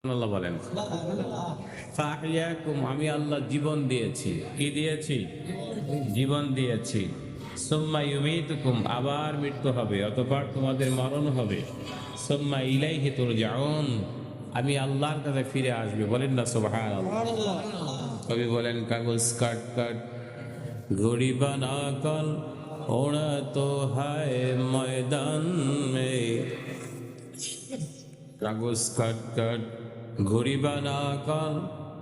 আল্লাহ বলেন ফাহিয়াকুম, আমি আল্লাহ জীবন দিয়েছি। কি দিয়েছি? জীবন দিয়েছি। সুম্মা ইউমীতুকুম, আবার মৃত্যু হবে, অতঃপর তোমাদের মরণ হবে। সুম্মা ইলাইহি তুরজাউন, আমি আল্লাহর কাছে ফিরে আসবে। বলেন না সুবহানাল্লাহ। কবি বলেন কাগজ কাট কাট ঘড়ি বানা কল ওড়া তো হায় ময়দান মে, कागज काट काट घुड़ी बना कर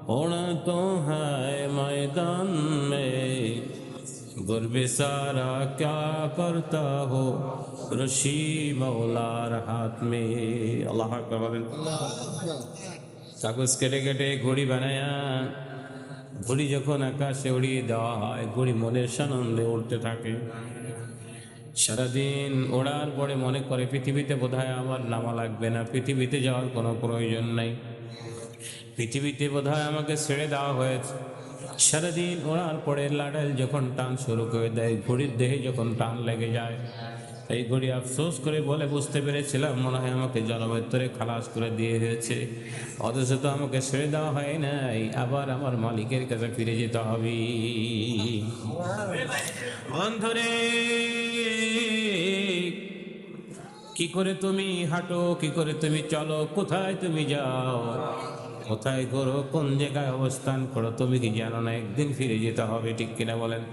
होना तो है मैदान में, गुरबे सारा क्या करता हो रशी मौलार हाथ में। अल्लाह अकबर बोलें। कागज केटे केटे घुड़ी बनाया, ঘুড়ি যখন আকাশে উড়িয়ে দেওয়া হয়, ঘুড়ি মনের সানন্দে উড়তে থাকে। সারাদিন ওড়ার পরে মনে করে পৃথিবীতে বোধহয় আমার নামা লাগবে না, পৃথিবীতে যাওয়ার কোনো প্রয়োজন নাই, পৃথিবীতে বোধহয় আমাকে ছেড়ে দেওয়া হয়েছে। সারাদিন ওড়ার পরে লাডাল যখন টান শুরু করে দেয়, ঘড়ির দেহে যখন টান লেগে যায়, এই ঘড়ি আফসোস করে বলে বুঝতে পেরেছিলাম মনে হয় আমাকে জনমধ্যে খালাস করে দিয়ে হয়েছে, অথচ তো আমাকে ছেড়ে দেওয়া হয় নাই, আবার আমার মালিকের কাছে ফিরে যেতে হবে। বন্ধুরে, কি করে তুমি হাঁটো, কি করে তুমি চলো, কোথায় তুমি যাও, কোথায় করো, কোন জায়গায় অবস্থান করো, তুমি কি জানো না একদিন ফিরে যেতে হবে? ঠিক কিনা বলেন?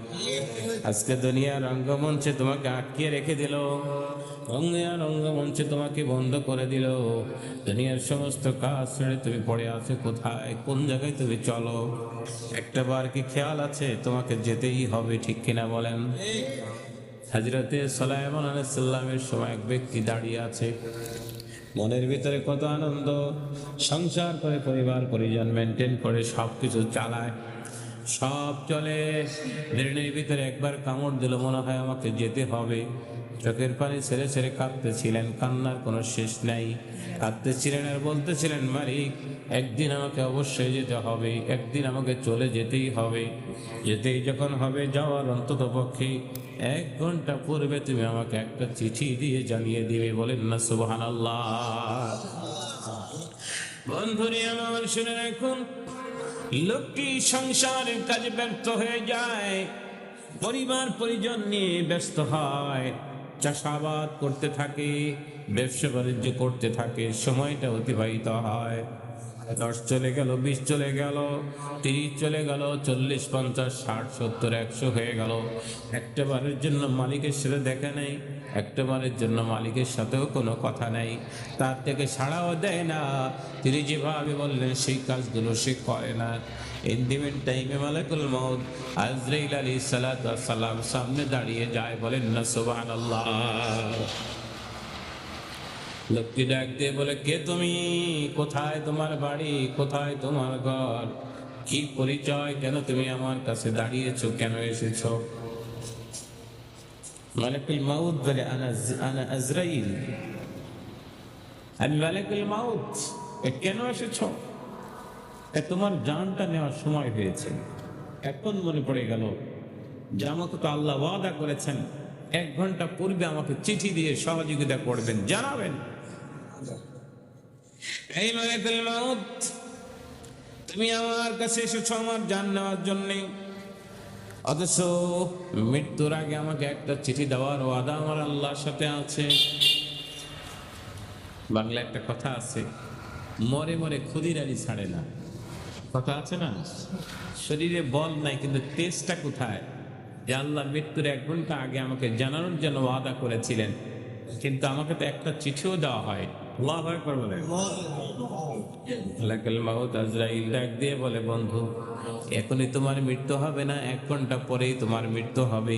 আজকে দুনিয়ার রঙ্গমঞ্চে তোমাকে আটকিয়ে রেখে দিল, দুনিয়ার রঙ্গমঞ্চে তোমাকে বন্ধ করে দিল, দুনিয়ার সমস্ত কাজ ছেড়ে তুমি পড়ে আছো কোথায়, কোন জায়গায় তুমি চলো, একটা বার কি খেয়াল আছে? তোমাকে যেতেই হবে। ঠিক কিনা বলেন? হযরতে সুলাইমান আলাইহিস সালামের সময় এক ব্যক্তি দাঁড়িয়ে আছে, মনের ভিতরে কত আনন্দ, সংসার করে, পরিবার পরিজন মেনটেন করে, সব কিছু চালায়, সব চলে। ব্রেনের ভিতরে একবার কামড় দিল, মনে হয় আমাকে যেতে হবে। চোখের পানি ছেড়ে ছেড়ে কাঁদতেছিলেন, কান্নার কোনো শেষ নাই, কাঁদতেছিলেন আর বলতেছিলেন, মালিক একদিন আমাকে অবশ্যই যেতে হবে, একদিন আমাকে চলে যেতেই হবে। যেতেই যখন হবে, যাওয়ার অন্তত পক্ষে 1 ঘন্টা পূর্বে তুমি আমাকে একটা চিঠি দিয়ে জানিয়ে দিবে। বলেন না সুবহানাল্লাহ। বন্ধুরে আমার, শুনে রাখুন, লোকটি সংসারের কাজে ব্যর্থ হয়ে যায়, পরিবার পরিজন নিয়ে ব্যস্ত হয়, চাষাবাদ করতে থাকে, ব্যবসা বাণিজ্য করতে থাকে, সময়টা অতিবাহিত হয়। 10 চলে গেল, 20 চলে গেল, 30 চলে গেল, 40, 50, 60, 70, 100 হয়ে গেল। একটা বারের জন্য মালিকের সাথে দেখা নেই, একটা বারের জন্য মালিকের সাথেও কোনো কথা নাই, তার থেকে সাড়াও দেয় না। তিনি যেভাবে বললেন সেই কাজগুলো সে করে না। ইন্ডিমেন টাইমে মালাকুল মউত আজরাইল আলাইহিস সালাতু ওয়াস সালাম সামনে দাঁড়িয়ে যায়। বলেন না সুবহানাল্লাহ। লোকটি ডাক দিয়ে বলে, কে তুমি? কোথায় তোমার বাড়ি? কোথায় তোমার ঘর? কি পরিচয়? কেন তুমি আমার কাছে দাঁড়িয়েছো? কেন এসেছো? মালাকুল মউত বলে, আনা আজরাইল, আমি মালাকুল মউত। কেন এসেছো? তোমার জানটা নেওয়ার সময় হয়েছে। এখন মনে পড়ে গেল যে আমাকে তো আল্লাহ ওয়াদা করেছেন 1 ঘন্টা পূর্বে আমাকে চিঠি দিয়ে সহযোগিতা করবেন, জানাবেন। এই মালাকুল মউত, তুমি আমার কাছে এসেছো আমার জান নেওয়ার জন্য, অথচ মৃত্যুর আগে আমাকে একটা চিঠি দেওয়ার ওয়াদা আমার আল্লাহর সাথে আছে। বাংলা একটা কথা আছে, মরে মরে ক্ষুদিরানি ছাড়ে না। কথা আছে না? শরীরে বল নাই, কিন্তু তেজটা কোথায়? যে আল্লাহ মৃত্যুর 1 ঘন্টা আগে আমাকে জানানোর জন্য ওয়াদা করেছিলেন, কিন্তু আমাকে তো একটা চিঠিও দেওয়া হয়। আল্লাহু আকবার বলেন। মালাকুল মউত আজরাইল ডাক দিয়ে বলে, বন্ধু এখনই তোমার মৃত্যু হবে না, 1 ঘন্টা পরেই তোমার মৃত্যু হবে।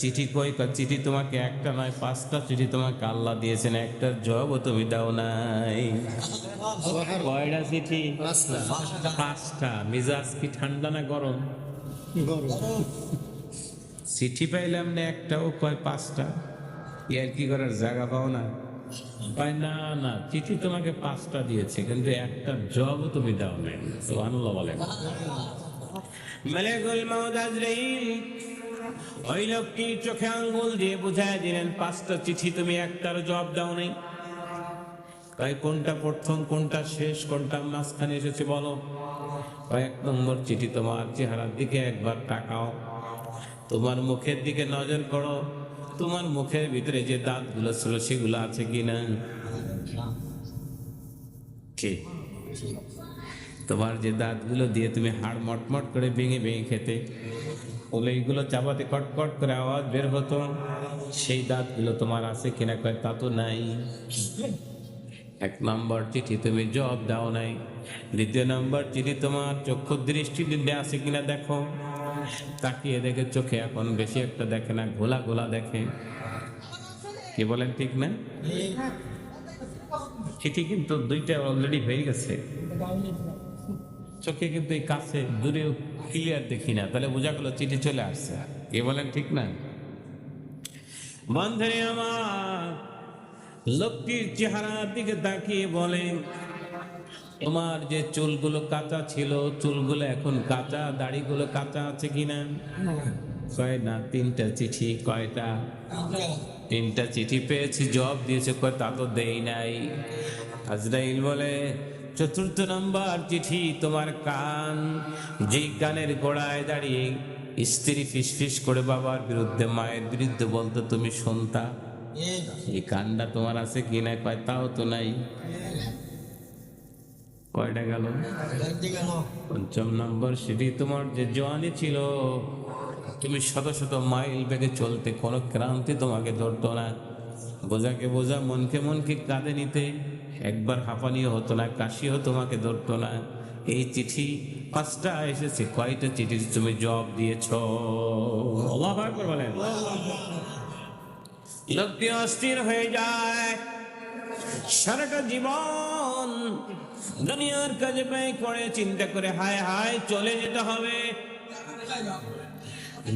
চিঠি কই? চিঠি তোমাকে একটা নয় 5টা চিঠি তোমাকে আল্লাহ দিয়েছেন, একটার জবাবও তুমি দাও নাই। কয়টা চিঠি? 5টা। মিজাজ কি ঠান্ডা না গরম? চিঠি পাইলাম না একটাও, কয় 5টা। ইয়ার কি করার জায়গা পাও না? কয় না না, চিঠি তোমাকে 5টা দিয়েছে, কিন্তু একটার জবাবও তুমি দাও নাই। সুবহানাল্লাহ বলেন। মালাকুল মউত আজরাইল ওই লোকটি চোখে আঙ্গুল দিয়ে বুঝায় দিলেন, 5টা চিঠি তুমি একটার জবাব দাও নাই। তাই কোনটা প্রথম, কোনটা শেষ, কোনটা মাঝখানে এসেছে বলো? এক নম্বর চিঠি। তোমার চেহারার দিকে একবার তাকাও, তোমার মুখের দিকে নজর করো, তোমার মুখের ভিতরে যে দাঁতগুলো ছিল সেগুলো আছে কিনা। কি তোমার যে দাঁতগুলো দিয়ে তুমি হাড় মটমট করে ভেঙে ভেঙে খেতে, বলে এইগুলো চাবাতে কটকট করে আওয়াজ বের হতো, সেই দাঁতগুলো তোমার আছে কিনা? কয় তা তো নাই। এক নম্বর চিঠি তুমি জবাব দাও নাই। দ্বিতীয় নম্বর চিঠি তোমার চক্ষু দৃষ্টি আছে কিনা দেখো। তাকিয়ে দেখে চোখে এখন বেশি একটা দেখে না, ঘোলা ঘোলা দেখে। কি বলেন ঠিক না? চিঠি কিন্তু দুইটা অলরেডি হয়ে গেছে, চোখে কিন্তু এই কাছে দূরে ক্লিয়ার দেখি না, তাহলে বোঝা গেল চিঠি চলে আসছে। কি বলেন ঠিক না? বন্ধুরে আমার, লোকটির চেহারার দিকে তাকিয়ে বলে, তোমার যে চুলগুলো কাঁচা ছিল, চুলগুলো এখন কাঁচা, দাড়িগুলো কাঁচা আছে কিনা? কয় না, তিনটা চিঠি। কয়টা? তিনটা চিঠি পেয়েছি, জবাব দিয়েছে। কয় তা তো দেই নাই। আজরাইল বলে, চতুর্থ নম্বর চিঠি তোমার কান, যেই কানের গোড়ায় দাঁড়িয়ে স্ত্রী ফিসফিস করে বাবার বিরুদ্ধে, মায়ের বিরুদ্ধে বলতো, তুমি শুনতা, এই কানটা তোমার আছে কিনা? কয় তাও তো নাই। কয়টা গেল? পঞ্চম নম্বর চিঠি তোমার যে জওয়ানি ছিল, তুমি শত শত মাইল বেগে চলতে, কোনো ক্রান্তি তোমাকে ধরতো না, বোঝাকে বোঝা, মনকে মনকে কাঁধে নিতে, একবার হাঁপানিও হতো না, কাশিও তোমাকে ধরতো না। এই চিঠি পাঁচটা এসেছে। কয়টা চিঠি তুমি জবাব দিয়েছ? আল্লাহু আকবার বলেন। লোকটি অস্থির হয়ে যায়, সারাটা জীবন দুনিয়ার কাজে ব্যয় করে, চিন্তা করে হায় হায় চলে যেতে হবে,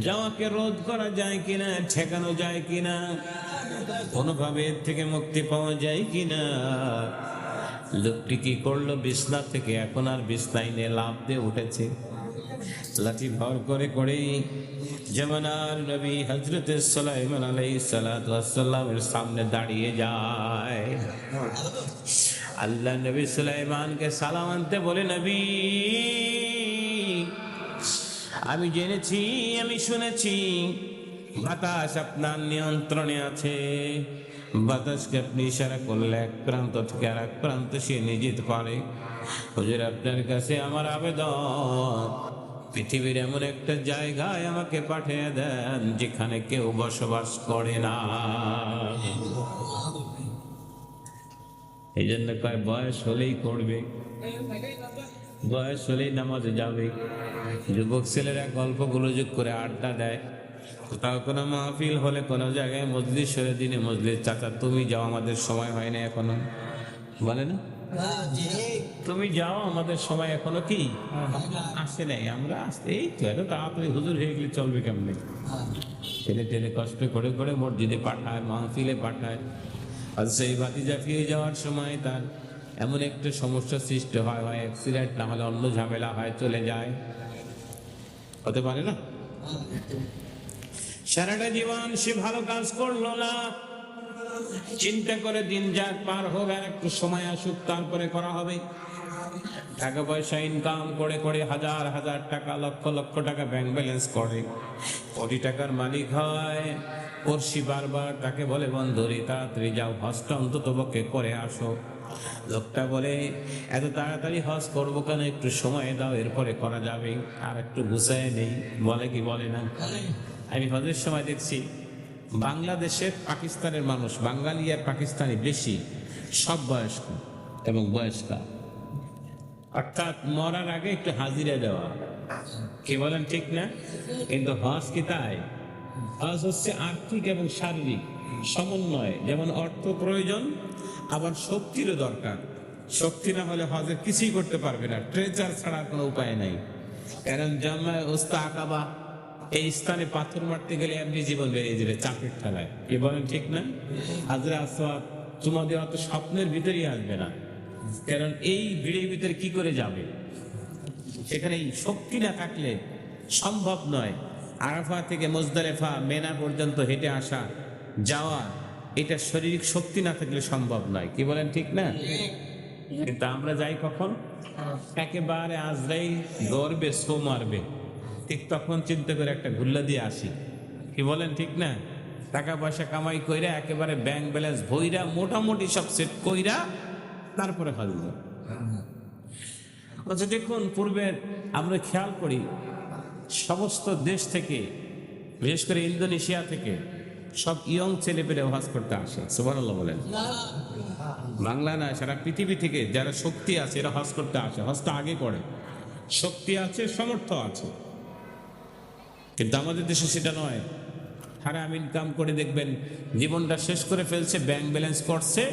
যাওয়াকে রোধ করা যায় কিনা, ঠেকানো যায় কিনা, কোনোভাবে এর থেকে মুক্তি পাওয়া যায় কিনা। লোকটি কি করলো? বিছনা থেকে এখন আর বিছনায় নিয়ে লাফ দিয়ে উঠেছে, লাঠি ভর করে করে জামানার নবী হযরত সুলাইমান আলাইহিস সালাতু ওয়াস সালামের সামনে দাঁড়িয়ে যায়। আল্লাহ নবী সুলাইমানকে সালাম আনতে বলে, নবী, আমি জেনেছি, আমি শুনেছি বাতাস আপনার নিয়ন্ত্রণে আছে, বাতাসকে আপনি ইশারা করলে এক প্রান্ত থেকে আর এক প্রান্ত সে নিয়ে যেতে পারে। হুজুর, আপনার কাছে আমার আবেদন, পৃথিবীর এমন একটা জায়গায় আমাকে পাঠিয়ে দেন যেখানে কেউ বসবাস করে না। এই জন্য কয় বয়স হলেই করবে, বয়স হলেই নামাজে যাবে। যুবক ছেলেরা গল্প গুলোযোগ করে আড্ডা দেয়, কোথাও কোনো মাহফিল হলে, কোনো জায়গায় মজলিস হলে, দিনে মজলিস, চাচা তুমি যাও, আমাদের সময় হয় না এখনো, বলে না? তুমি যাও, আমাদের সময় এখনো কি আসে নাই, আমরা আসতে এই তো এত তাড়াতাড়ি হুজুর হয়ে গেলে চলবে কেমনে? ছেলে টেলে কষ্ট করে করে মসজিদে পাঠায়, মাহফিলে পাঠায়, আর সেই ভাতিজা ফিরে যাওয়ার সময় তার এমন একটা সমস্যা সৃষ্টি হয়, হয় অ্যাক্সিডেন্ট, না হলে অন্য ঝামেলা হয়, চলে যায়, হতে পারে না? সারাটা জীবন সে ভালো কাজ করলো না, চিন্তা করে দিন যাক, পার হোক, আর একটু সময় আসুক, তারপরে করা হবে। টাকা পয়সা ইনকাম করে করে হাজার হাজার টাকা, লক্ষ লক্ষ টাকা ব্যাংক ব্যালেন্স করে, কোটি টাকার মালিক হয়। পড়শি বারবার তাকে বলে, বন্ধুরে তাড়াতাড়ি যাও, হজটা অন্তত পক্ষে করে আসো। লোকটা বলে, এত তাড়াতাড়ি হজ করবো কেন, একটু সময় দাও, এরপরে করা যাবে, আর একটু গুছায় নেই। বলে কি বলে না? আমি হজের সময় দেখছি বাংলাদেশের, পাকিস্তানের মানুষ, বাঙালি আর পাকিস্তানি বেশি, সব বয়স্ক এবং বয়স্কা, অর্থাৎ মরার আগে একটু হাজিরা দেওয়া। কি বলেন ঠিক না? কিন্তু হজ কি তাই? হজ হচ্ছে আর্থিক এবং শারীরিক সমন্বয়, যেমন অর্থ প্রয়োজন, আবার শক্তিরও দরকার। শক্তি না হলে হজে কিছুই করতে পারবে না, ট্রেজার ছাড়া কোনো উপায় নাই। কারণ জামায়ে উস্তা আকাবা, এই স্থানে পাথর মারতে গেলে এমনি জীবন বেরিয়ে যাবে চাপের ঠেলায়। কি বলেন ঠিক না? হাজরে আসওয়াদ তোমাদের অত স্বপ্নের ভিতরেই আসবে না, কারণ এই ভিড়ের ভিতরে কি করে যাবে? সেখানে শক্তি না থাকলে সম্ভব নয়। আরাফা থেকে মুজদালিফা, মেনা পর্যন্ত হেঁটে আসা, যাওয়া, এটা শারীরিক শক্তি না থাকলে সম্ভব নয়, কি বলেন ঠিক না? কিন্তু আমরা যাই কখন, একেবারে আজরাইল গর্বে সো মারবে, ঠিক তখন চিন্তা করে একটা ঘুল্লা দিয়ে আসি, কি বলেন ঠিক না? টাকা পয়সা কামাই কইরা একেবারে ব্যাংক ব্যালেন্স ভইরা মোটামুটি সব সেট কইরা তারপরে হাজব। আচ্ছা দেখুন, পূর্বে আমরা খেয়াল করি সমস্ত দেশ থেকে, বিশেষ করে ইন্দোনেশিয়া থেকে সব ইয়ং ছেলেপেলে হজ করতে আসে। সুবহানাল্লাহ বলেন। বাংলা না, সারা পৃথিবী থেকে যারা শক্তি আছে এরা হজ করতে আসে। হজটা আগে করে, শক্তি আছে, সামর্থ্য আছে। কিন্তু আমাদের দেশে সেটা নয়। হারাম ইনকাম করে দেখবেন জীবনটা শেষ করে ফেলছে, ব্যাংক ব্যালেন্স করছে,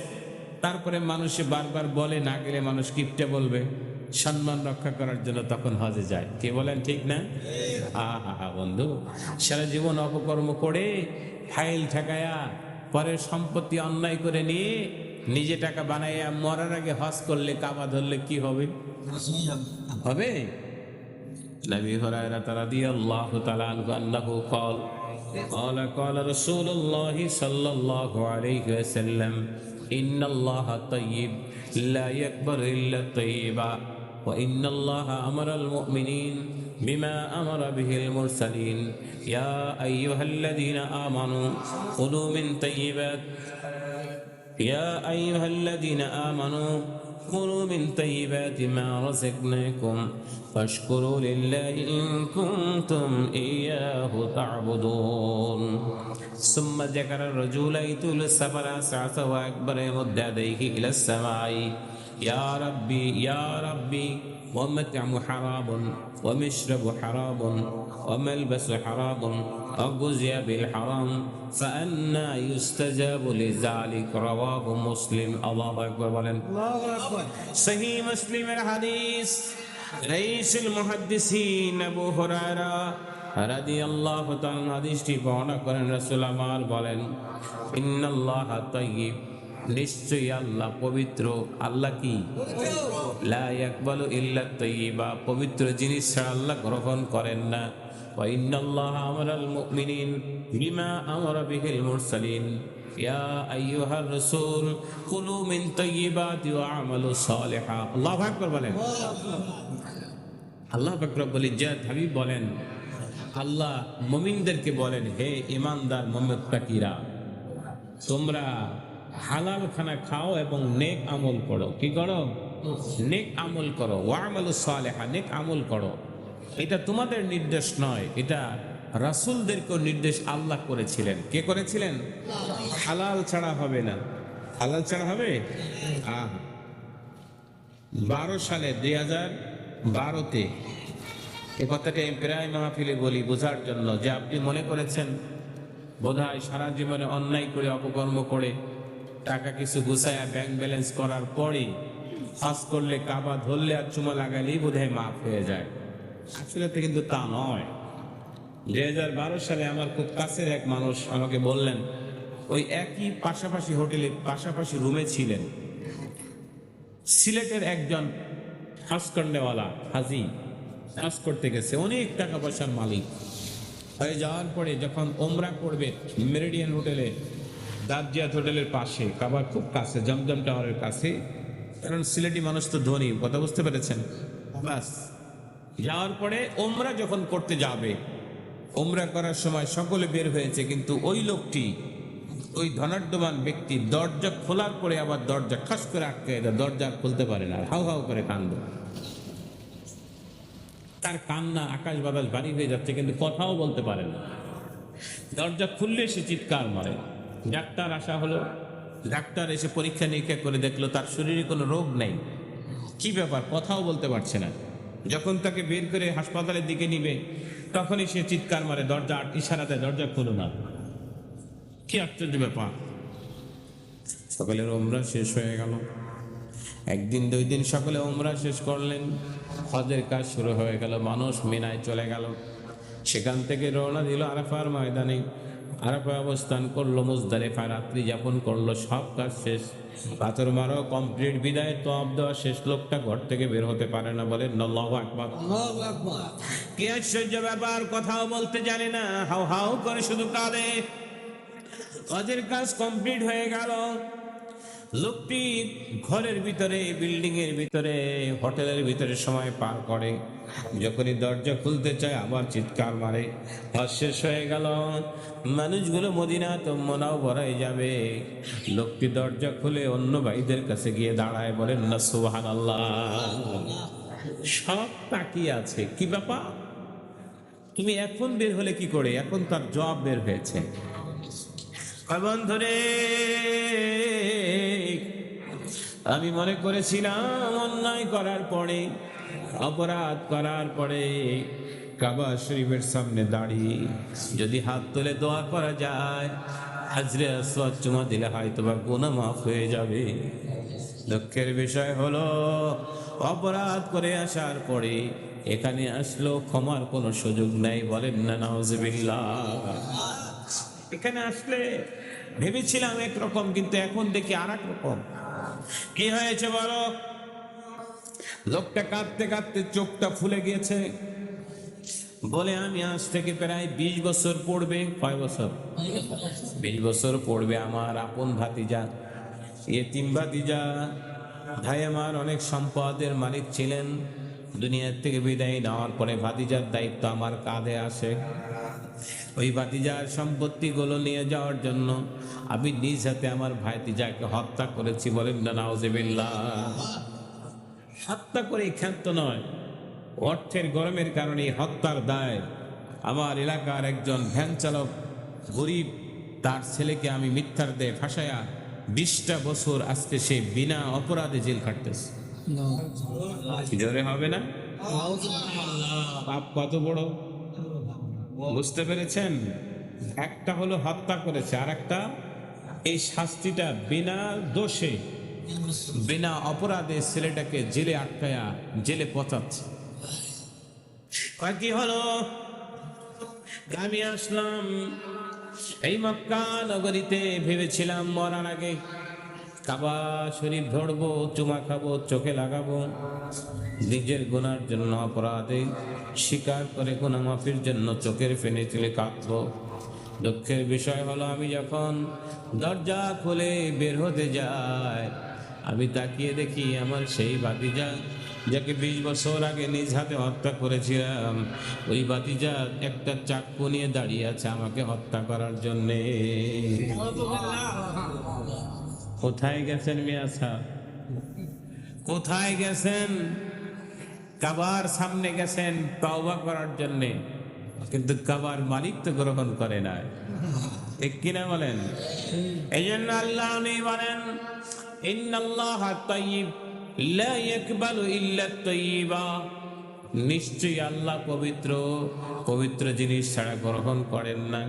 তারপরে মানুষে বারবার বলে, না গেলে মানুষ কিপটে বলবে, সম্মান রক্ষা করার জন্য তখন হজে যায়। কে বলেন ঠিক না? আহা বন্ধু, সারা জীবন অপকর্ম করে ফাইল ঠেকায়া পরের সম্পত্তি অন্যায় করে নিয়ে নিজে টাকা বানাইয়া মরার আগে হজ করলে, কাবা ধরলে কি হবে? হবে। নবী হুরায়রা রাদিয়াল্লাহু তাআলা আনহু قال قال رسول الله صلى الله عليه وسلم إن الله طيب لا يقبل إلا طيبا وإن الله أمر المؤمنين بما أمر به المرسلين يا أيها الذين آمنوا كلوا من طيبات يا أيها الذين آمنوا كلوا من طيبات ما رزقناكم واشكروا لله إن كنتم إياه تعبدون ثم ذكر الرجل يطيل السفر سعة وأكبر يمد يديه إلى السماء يا ربي ومطعم حرام ومشرب حرام وملبس حرام وغذي بالحرام فأنى يستجاب لذلك رواه مسلم الله أكبر বলেন। সহিহ মুসলিমের হাদিস, রাইসুল মুহাদ্দিসিন আবু হুরায়রা রাদিয়াল্লাহু তাআলা হাদিসটি বর্ণনা করেন। রাসূল আমার বলেন, ইন্নাল্লাহা তাইয়্যিব, নিশ্চয়ই আল্লাহ পবিত্র। আল্লাহ কি? লা ইয়াকবালু ইল্লা তাইয়্যিবা, পবিত্র জিনিস ছাড়া আল্লাহ গ্রহণ করেন না। ওয়া ইন্নাল্লাহা আমারাল মুমিনিন বিমা আমারা বিহিল মুরসালিন ইয়া আইয়ুহার রাসূল কুলু মিন তাইয়্যিবাতি ওয়া আমালু সালিহা। আল্লাহু আকবার বলেন। আল্লাহ পাক রব্বুল ইজ্জাত হাবিব বলেন, আল্লাহ মুমিনদেরকে বলেন, হে ঈমানদার মুত্তাকিরা, তোমরা হালাল খানা খাও এবং নেক আমল করো। কি করো? নেক আমল করো। ওয়া আমালু সালিহা, নেক আমল করো। এটা তোমাদের নির্দেশ নয়, এটা রাসূলদেরকেও নির্দেশ আল্লাহ করেছিলেন। কে করেছিলেন? হালাল ছাড়া হবে না। হালাল ছাড়া হবে? 12 সালে 2012-তে এ কথাটা প্রায় মাহফিলে বলি বোঝার জন্য, যে আপনি মনে করেছেন বোধহয় সারা জীবনে অন্যায় করে, অপকর্ম করে, টাকা কিছু গুছায়া ব্যাংক ব্যালেন্স করার পরে হজ করলে, কাবা ধরলে আর চুমা লাগালেই বোধহয় মাফ হয়ে যায়। আসলে তো কিন্তু তা নয়। 2012 সালে আমার খুব কাছের এক মানুষ আমাকে বললেন, ওই একই পাশাপাশি হোটেলে পাশাপাশি রুমে ছিলেন সিলেটের একজন হজকন্ডেওয়ালা হাজি, হজ করতে গেছে, অনেক টাকা পয়সার মালিক হয়ে যাওয়ার পরে যখন ওমরা করবে মেরিডিয়ান হোটেলে, দারজিয়াত হোটেলের পাশে, কাবার খুব কাছে, জমজম টাওয়ারের কাছে, কারণ সিলেটি মানুষ তো ধনী, কথা বুঝতে পেরেছেন? বাস যাওয়ার পরে ওমরা যখন করতে যাবে, ওমরা করার সময় সকলে বের হয়েছে, কিন্তু ওই লোকটি, ওই ধনাঢ্যবান ব্যক্তি দরজা খোলার পরে আবার দরজা খাস করে আটকে দেয়, দরজা খুলতে পারে না, হাউ হাউ করে কান্দ। তার কান্না আকাশ বাতাস ভারী হয়ে যাচ্ছে, কিন্তু কথাও বলতে পারে না। দরজা খুললে সে চিৎকার মারে। ডাক্তার আসা হলো, ডাক্তার এসে পরীক্ষা নিরীক্ষা করে দেখলো তার শরীরে কোনো রোগ নেই। কি ব্যাপার, কথাও বলতে পারছে না। যখন তাকে বের করে হাসপাতালের দিকে নিবে, তখনই সে চিৎকার মারে, দরজা ইশারা দেয়, দরজা খুলো না। কি আশ্চর্য ব্যাপার। সকালের ওমরা শেষ হয়ে গেল, একদিন 2 দিন সকলে ওমরা শেষ করলেন, হজের কাজ শুরু হয়ে গেল, মানুষ মিনায় চলে গেল। সেখান থেকে রওনা দিল আরাফার ময়দানে, আরাফায় অবস্থান করলো, মুজদালিফা রাত্রি যাপন করলো, সব কাজ শেষ, পাথর মারো কমপ্লিট, বিদায় তওয়াফ দেওয়া শেষ। লোকটা ঘর থেকে বের হতে পারে না, বলে আল্লাহু আকবার। কি আশ্চর্য ব্যাপার, কথাও বলতে জানে না, হাউ হাউ করে শুধু কাঁদে। হজের কাজ কমপ্লিট হয়ে গেল। লোকটি ঘরের ভিতরে, বিল্ডিং এর ভিতরে, হোটেলের ভিতরে সময় পার করে। যখনই দরজা খুলতে চায় আবার চিৎকার মারে। হজ শেষ হয়ে গেল, মানুষগুলো মদিনা তো মুনাওয়ারায় যাবে। লোকটি দরজা খুলে অন্য ভাইদের কাছে গিয়ে দাঁড়ায়, বলেন না সুবহানাল্লাহ। সব তাকিয়ে আছে, কি ব্যাপার, তুমি এখন বের হলে কি করে? এখন তার জবাব বের হয়েছে। বন্ধুরে, আমি মনে করেছিলাম অন্যায় করার পরে, অপরাধ করার পরে কাবা শরীফের সামনে দাঁড়িয়ে যদি হাত তুলে দোয়া করা যায়, হাজরে আসওয়াদ চুমা দিলে হয়তো বা গুনাহ মাফ হয়ে যাবে। দুঃখের বিষয় হলো, অপরাধ করে আসার পরে এখানে আসলো, ক্ষমার কোনো সুযোগ নাই। বলেন না নাউজুবিল্লাহ। এখানে আসলে ভেবেছিলাম একরকম, কিন্তু এখন দেখি আর এক রকম। কি হয়েছে বলো? লোকটা কাঁদতে কাঁদতে চোখটা ফুলে গিয়েছে। বলে, আমি আজ থেকে প্রায় 20 বছর পড়বে। কয় বছর? 20 বছর পড়বে। আমার আপন ভাতিজা, ইয়েতিম ভাতিজা, ভাই আমার অনেক সম্পদের মালিক ছিলেন। দুনিয়ার থেকে বিদায় নেওয়ার পরে ভাতিজার দায়িত্ব আমার কাঁধে আসে। ওই ভাতিজার সম্পত্তিগুলো নিয়ে যাওয়ার জন্য আমি নিজ হাতে আমার ভাতিজাকে হত্যা করেছি। বলেন না নাউজুবিল্লাহ। হত্যা করে ক্ষান্ত নয়, অর্থের গরমের কারণে হত্যার দায় আমার এলাকার একজন ভ্যান চালক, গরিব, তার ছেলেকে আমি মিথ্যার দেহে ফাঁসায়া 20টা বছর আজকে সে বিনা অপরাধে জেল খাটতেছে। জোরে হবে না? পাপ কত বড় বুঝতে পেরেছেন? একটা হলো হত্যা করেছে, আর একটা এই শাস্তিটা বিনা দোষে, বিনা অপরাধে ছেলেটাকে জেলে আটকায়া জেলে পচাচ্ছে। কি হলো? আমি আসলাম এই মক্কা নগরীতে, ভেবেছিলাম মরার আগে কাবা শরীফ ধরবো, চুমা খাবো, চোখে লাগাবো, নিজের গুনার জন্য অপরাধে স্বীকার করে গুনাহ মাফির জন্য চোখের ফেনে তুলে কাঁদবো। দুঃখের বিষয় হলো, আমি যখন দরজা খুলে বের হতে যাই, আমি তাকিয়ে দেখি আমার সেই ভাতিজা, যাকে 20 বছর আগে নিজ হাতে হত্যা করেছিলাম, ওই ভাতিজা একটা চাকু নিয়ে দাঁড়িয়ে আছে আমাকে হত্যা করার জন্যে। কোথায় গেছেন মিয়া সাহেব? কোথায় গেছেন? কাবার সামনে গেছেন তওবা করার জন্যে, কিন্তু কাবার মালিক তো গ্রহণ করে না। ঠিক কিনা বলেন? এই জন্য আল্লাহ বলেন, ইন্নাল্লাহা তাইয়্যিব লা ইয়াকবালু ইল্লা তাইয়্যিবা। নিশ্চয়ই আল্লাহ পবিত্র, পবিত্র জিনিস ছাড়া গ্রহণ করেন না।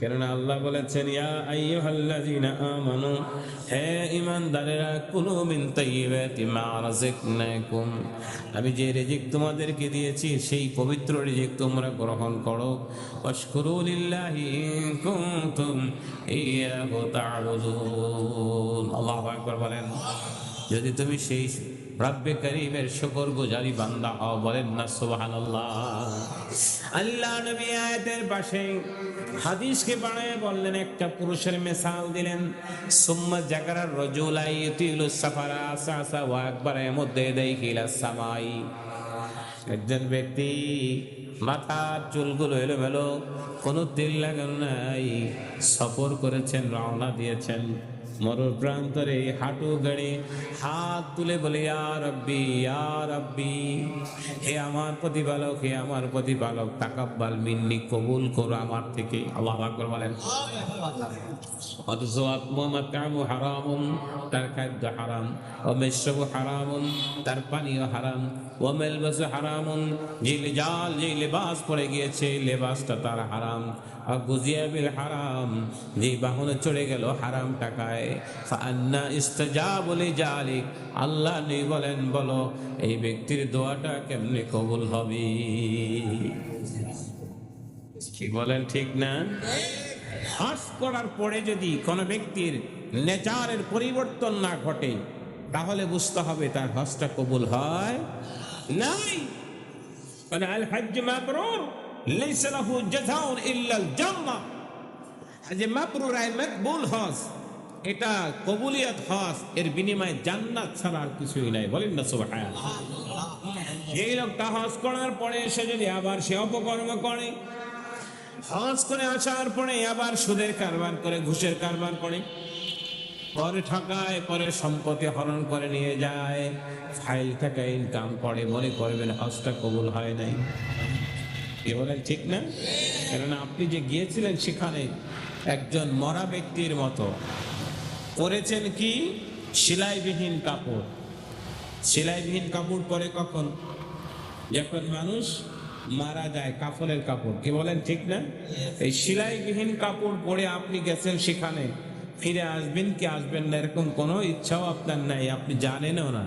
কেননা আল্লাহ বলেছেন, ইয়া আইয়ুহাল্লাযীনা আমানু, হে ঈমানদারেরা, কুলু মিন তাইয়্যিবাতি মা রাযাকনাকুম, আমি যে রিজিক তোমাদেরকে দিয়েছি সেই পবিত্র রিজিক তোমরা গ্রহণ করো। ওয়াশকুরু লিল্লাহি ইন কুনতুম ইয়্যাহু তা'বুদুন। আল্লাহু আকবার বলেন। যদি তুমি সেই রব্বে করিমের শুকর গুজারি বান্দা হও, বলেন না সুবহানাল্লাহ। আল্লাহ নবী আয়াতের পাশে হাদিসকে বানায় বললেন, একটা পুরুষের মিসাল দিলেন। সুম্মা যাকারা রাজুলা ইয়াতিলু সাফারা আসাসা ওয়া আকবারা মধ্যে দাইখিলা সামাই। একজন ব্যক্তি মাথার চুলগুলো এলোমেলো, কোনো তেল লাগানো নাই, সফর করেছেন, রওনা দিয়েছেন। মরুর প্রান্তরে হাঁটু গেড়ে হাত তুলে বলে, ইয়া রাব্বি, ইয়া রাব্বি, হে আমার প্রতিপালক, হে আমার প্রতিপালক, তাকাব্বাল মিন্নি, কবুল করো আমার থেকে। আল্লাহু আকবার বলেন। অথচ মাতআমু হারামুন, তার খাদ্য হারাম, ওয়া মাশরাবু হারামুন, তার পানীয় হারাম, ওয়া মালবাসু হারামুন, যে লেবাস পরে গিয়েছে লেবাসটা তার হারাম, আর গুজিয়া বিল হারাম, যে বাহনে চড়ে গেল হারাম টাকায়। ফাআন্না ইস্তাজাবু লিজালিক, আল্লাহ নেই বলেন, বলো এই ব্যক্তির দোয়াটা কেমনে কবুল হবে? কি বলেন, ঠিক না? হজ করার পরে যদি কোনো ব্যক্তির নেচারের পরিবর্তন না ঘটে, তাহলে বুঝতে হবে তার হজটা কবুল হয় নাই। আল হজ্জ মাবরুর লাইসা লাহু জাযাউন ইল্লাল জান্নাহ। যে মাবরুর আই মাকবুল হজ, এটা কবুলিয়ত হজ, এর বিনিময়ে জান্নাত ছাড়া আর কিছুই নাই। বলেন না সুবহানাল্লাহ। এই লোকটা হজ করার পরে সে যদি আবার সে অপকর্ম করে, হজ করে আসার পরে আবার সুদের কারবার করে, ঘুষের কারবার করে, পরে ঠকায়, পরে সম্পত্তি হরণ করে নিয়ে যায়, ফাইল টাকা ইনকাম করে, মনে করবেন হজটা কবুল হয় নাই। কি বলেন ঠিক না? কেননা আপনি যে গিয়েছিলেন সেখানে একজন মরা ব্যক্তির মতো পরেছেন কি সেলাইবিহীন কাপড়। সেলাইবিহীন কাপড় পরে কখন? যখন মানুষ মারা যায়, কাফনের কাপড়। কি বলেন ঠিক না? এই সেলাইবিহীন কাপড় পরে আপনি গেছেন সেখানে, ফিরে আসবেন কি আসবেন না এরকম কোনো ইচ্ছাও আপনার নাই, আপনি জানেনও না।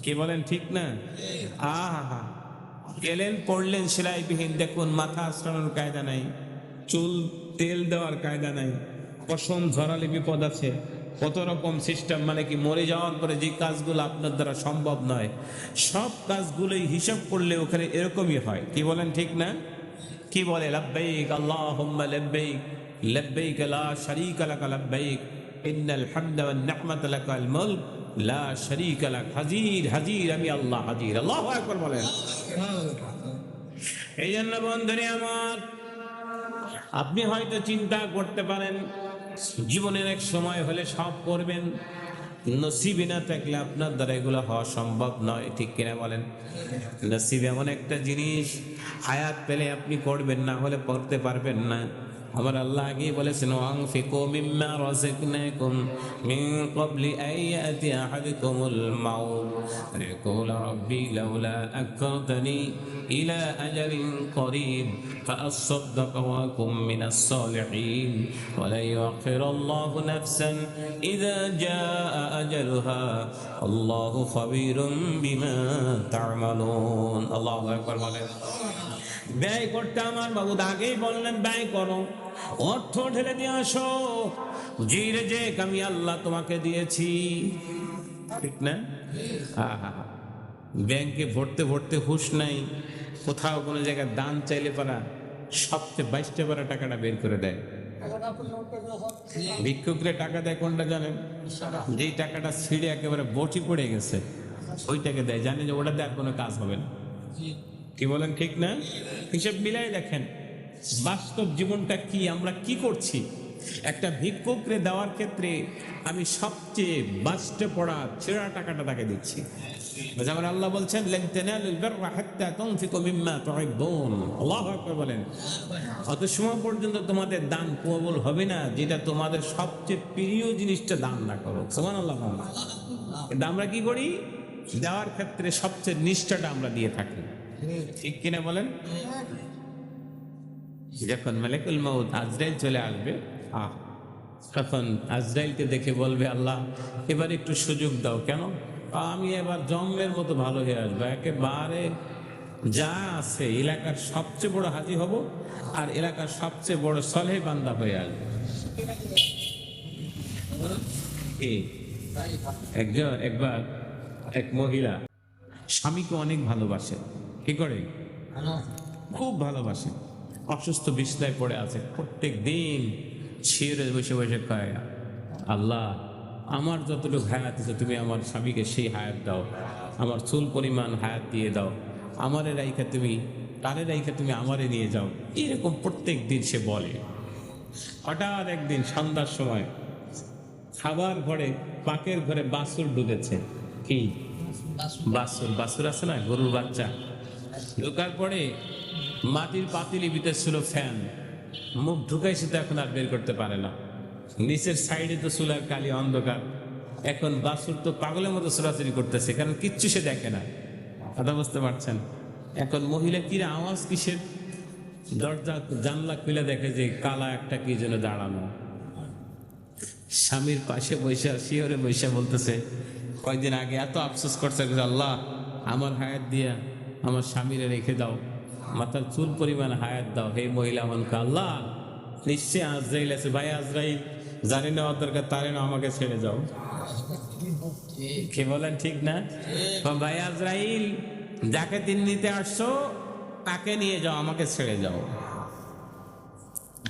কি বলেন ঠিক না? আহা, গেলেন পড়লেন সেলাইবিহীন, দেখুন মাথা আশ্রানোর কায়দা নাই, চুল তেল দেওয়ার কায়দা নাই, পশম ঝরালে বিপদ আছে, কত রকম সিস্টেম। মানে কি মরে যাওয়ার পরে যে কাজগুলো আপনার দ্বারা সম্ভব নয়, সব কাজগুলোই হিসাব করলে ওখানে এরকমই হয়। কি বলেন ঠিক না? কি বলে লাব্বাইক আল্লাহুম্মা লাব্বাইক লাব্বাইক লা শারীকা লাক লাব্বাইক ইন্নাল হামদা ওয়ান নি'মাতা লাকাল মুলক লা শারীকা লাক। হাজির হাজির, আমি আল্লাহ হাজির। আল্লাহু আকবার বলেন। এই জন্য বন্ধুরে আমার, আপনি হয়তো চিন্তা করতে পারেন জীবনের এক সময় হলে সব করবেন, নসিবে না থাকলে আপনার দ্বারা এগুলো হওয়া সম্ভব নয়। ঠিক কিনা বলেন? নসিব এমন একটা জিনিস, হায়াত পেলে আপনি করবেন, না হলে করতে পারবেন না। আমার আল্লাহ আগেই বলেছেন ওয়ানফিকু মিম্মা রাযাকনাকুম মিন ক্বাবলি আন ইয়াতি আহাদাকুমুল মাউত ফায়াকুলু রাব্বি লাউলা আখখারতানি ইলা আজালিন করিব ফাআসাদদাকা ওয়া আকুম মিনাস সালিহিন ওয়া লা ইউআখিরুল্লাহু নাফসান ইযা জাআ আজালুহা আল্লাহু খাবীরুম বিমা তা'মালুন। আল্লাহু আকবার বলেন। ব্যয় করতে আমার বাবু আগেই বললেন ব্যয় করো, অর্থ ঢেলে দিয়ে আসো, জিরে যে আমি আল্লাহ তোমাকে দিয়েছি। ঠিক না? ব্যাংকে ভরতে ভরতে হুঁশ নাই, কোথাও কোনো জায়গায় দান চাইলে পারা সবচেয়ে 22টা পারা টাকাটা বের করে দেয়। ভিক্ষুকরে টাকা দেয় কোনটা জানেন? যেই টাকাটা ছিঁড়ে একেবারে বটি পড়ে গেছে ওইটাকে দেয়, জানে যে ওটা দেওয়ার কোনো কাজ হবে না। কি বলেন ঠিক না? হিসেব মিলাই দেখেন বাস্তব জীবনটা কি, আমরা কি করছি। একটা ভিক্ষুকরে দেওয়ার ক্ষেত্রে আমি সবচেয়ে বাস্টে পড়া ছেঁড়া টাকাটা তাকে দিচ্ছি। যেমন আল্লাহ বলছেন লেন তানালুল বিররা হাত্তা তুনফিকু মিম্মা তুহিব্বুন। আল্লাহু আকবার বলেন। অত সময় পর্যন্ত তোমাদের দান কবুল হবে না যেটা তোমাদের সবচেয়ে প্রিয় জিনিসটা দান না করো। সুবহানাল্লাহ। কিন্তু আমরা কি করি? দেওয়ার ক্ষেত্রে সবচেয়ে নিষ্ঠাটা আমরা দিয়ে থাকি। ঠিক কিনা বলেন? যখন মালাকুল মউত আজরাইল চলে আসবে, তখন আজরাইলকে দেখে বলবে আল্লাহ এবার একটু সুযোগ দাও। কেন? আমি এবার জঙ্গলের মতো ভালো হয়ে আসবো, একেবারে যা আছে এলাকার সবচেয়ে বড় হাজি হব, আর এলাকার সবচেয়ে বড় সলেহ বান্দা হয়ে আসবে। একবার এক মহিলা স্বামীকে অনেক ভালোবাসে। কি করে? খুব ভালোবাসে। অসুস্থ বিছনায় পড়ে আছে, প্রত্যেক দিন ছিঁড়ে বসে বসে কয় আল্লাহ আমার যতটুকু হায়াত আছে তুমি আমার স্বামীকে সেই হায়াত দাও, আমার চুল পরিমাণ হায়াত দিয়ে দাও, আমারে রাইখা তুমি তারে রাইখা তুমি আমারে নিয়ে যাও। এরকম প্রত্যেক দিন সে বলে। হঠাৎ একদিন সন্ধ্যার সময় খাবার ঘরে পাকের ঘরে বাছুর ঢুকেছে। কি বাছুর? বাছুর আছে না, গরুর বাচ্চা। ঢোকার পরে মাটির পাতিলি ভিতর ছিল ফ্যান, মুখ ঢুকাইছে তো এখন আর বের করতে পারে না। নিচের সাইডে তো চুলার কালি অন্ধকার। এখন বাছুর তো পাগলের মতো ছোড়াছুরি করতেছে, কারণ কিচ্ছু সে দেখে না। কথা বুঝতে পারছেন? এখন মহিলা কি আওয়াজ কিসের? দরজা জানলা খুলে দেখে যে কালা একটা কি যেন দাঁড়ানো। স্বামীর পাশে বৈশা শিহরে বৈশা বলতেছে কয়েকদিন আগে এত আফসোস করছে আল্লাহ আমার হায়াত দিয়া আমার স্বামীরে রেখে দাও, মাথার চুল পরিমাণ হায়াত দাও। হে মহিলা আমাকে আল্লাহ নিশ্চয় আজরাইল আছে, ভাই আজরাইল জানি নেওয়ার দরকার, তারে না আমাকে ছেড়ে যাও। কে বলেন ঠিক না? ভাই আজরাইল যাকে দিন নিতে আসছো তাকে নিয়ে যাও, আমাকে ছেড়ে যাও।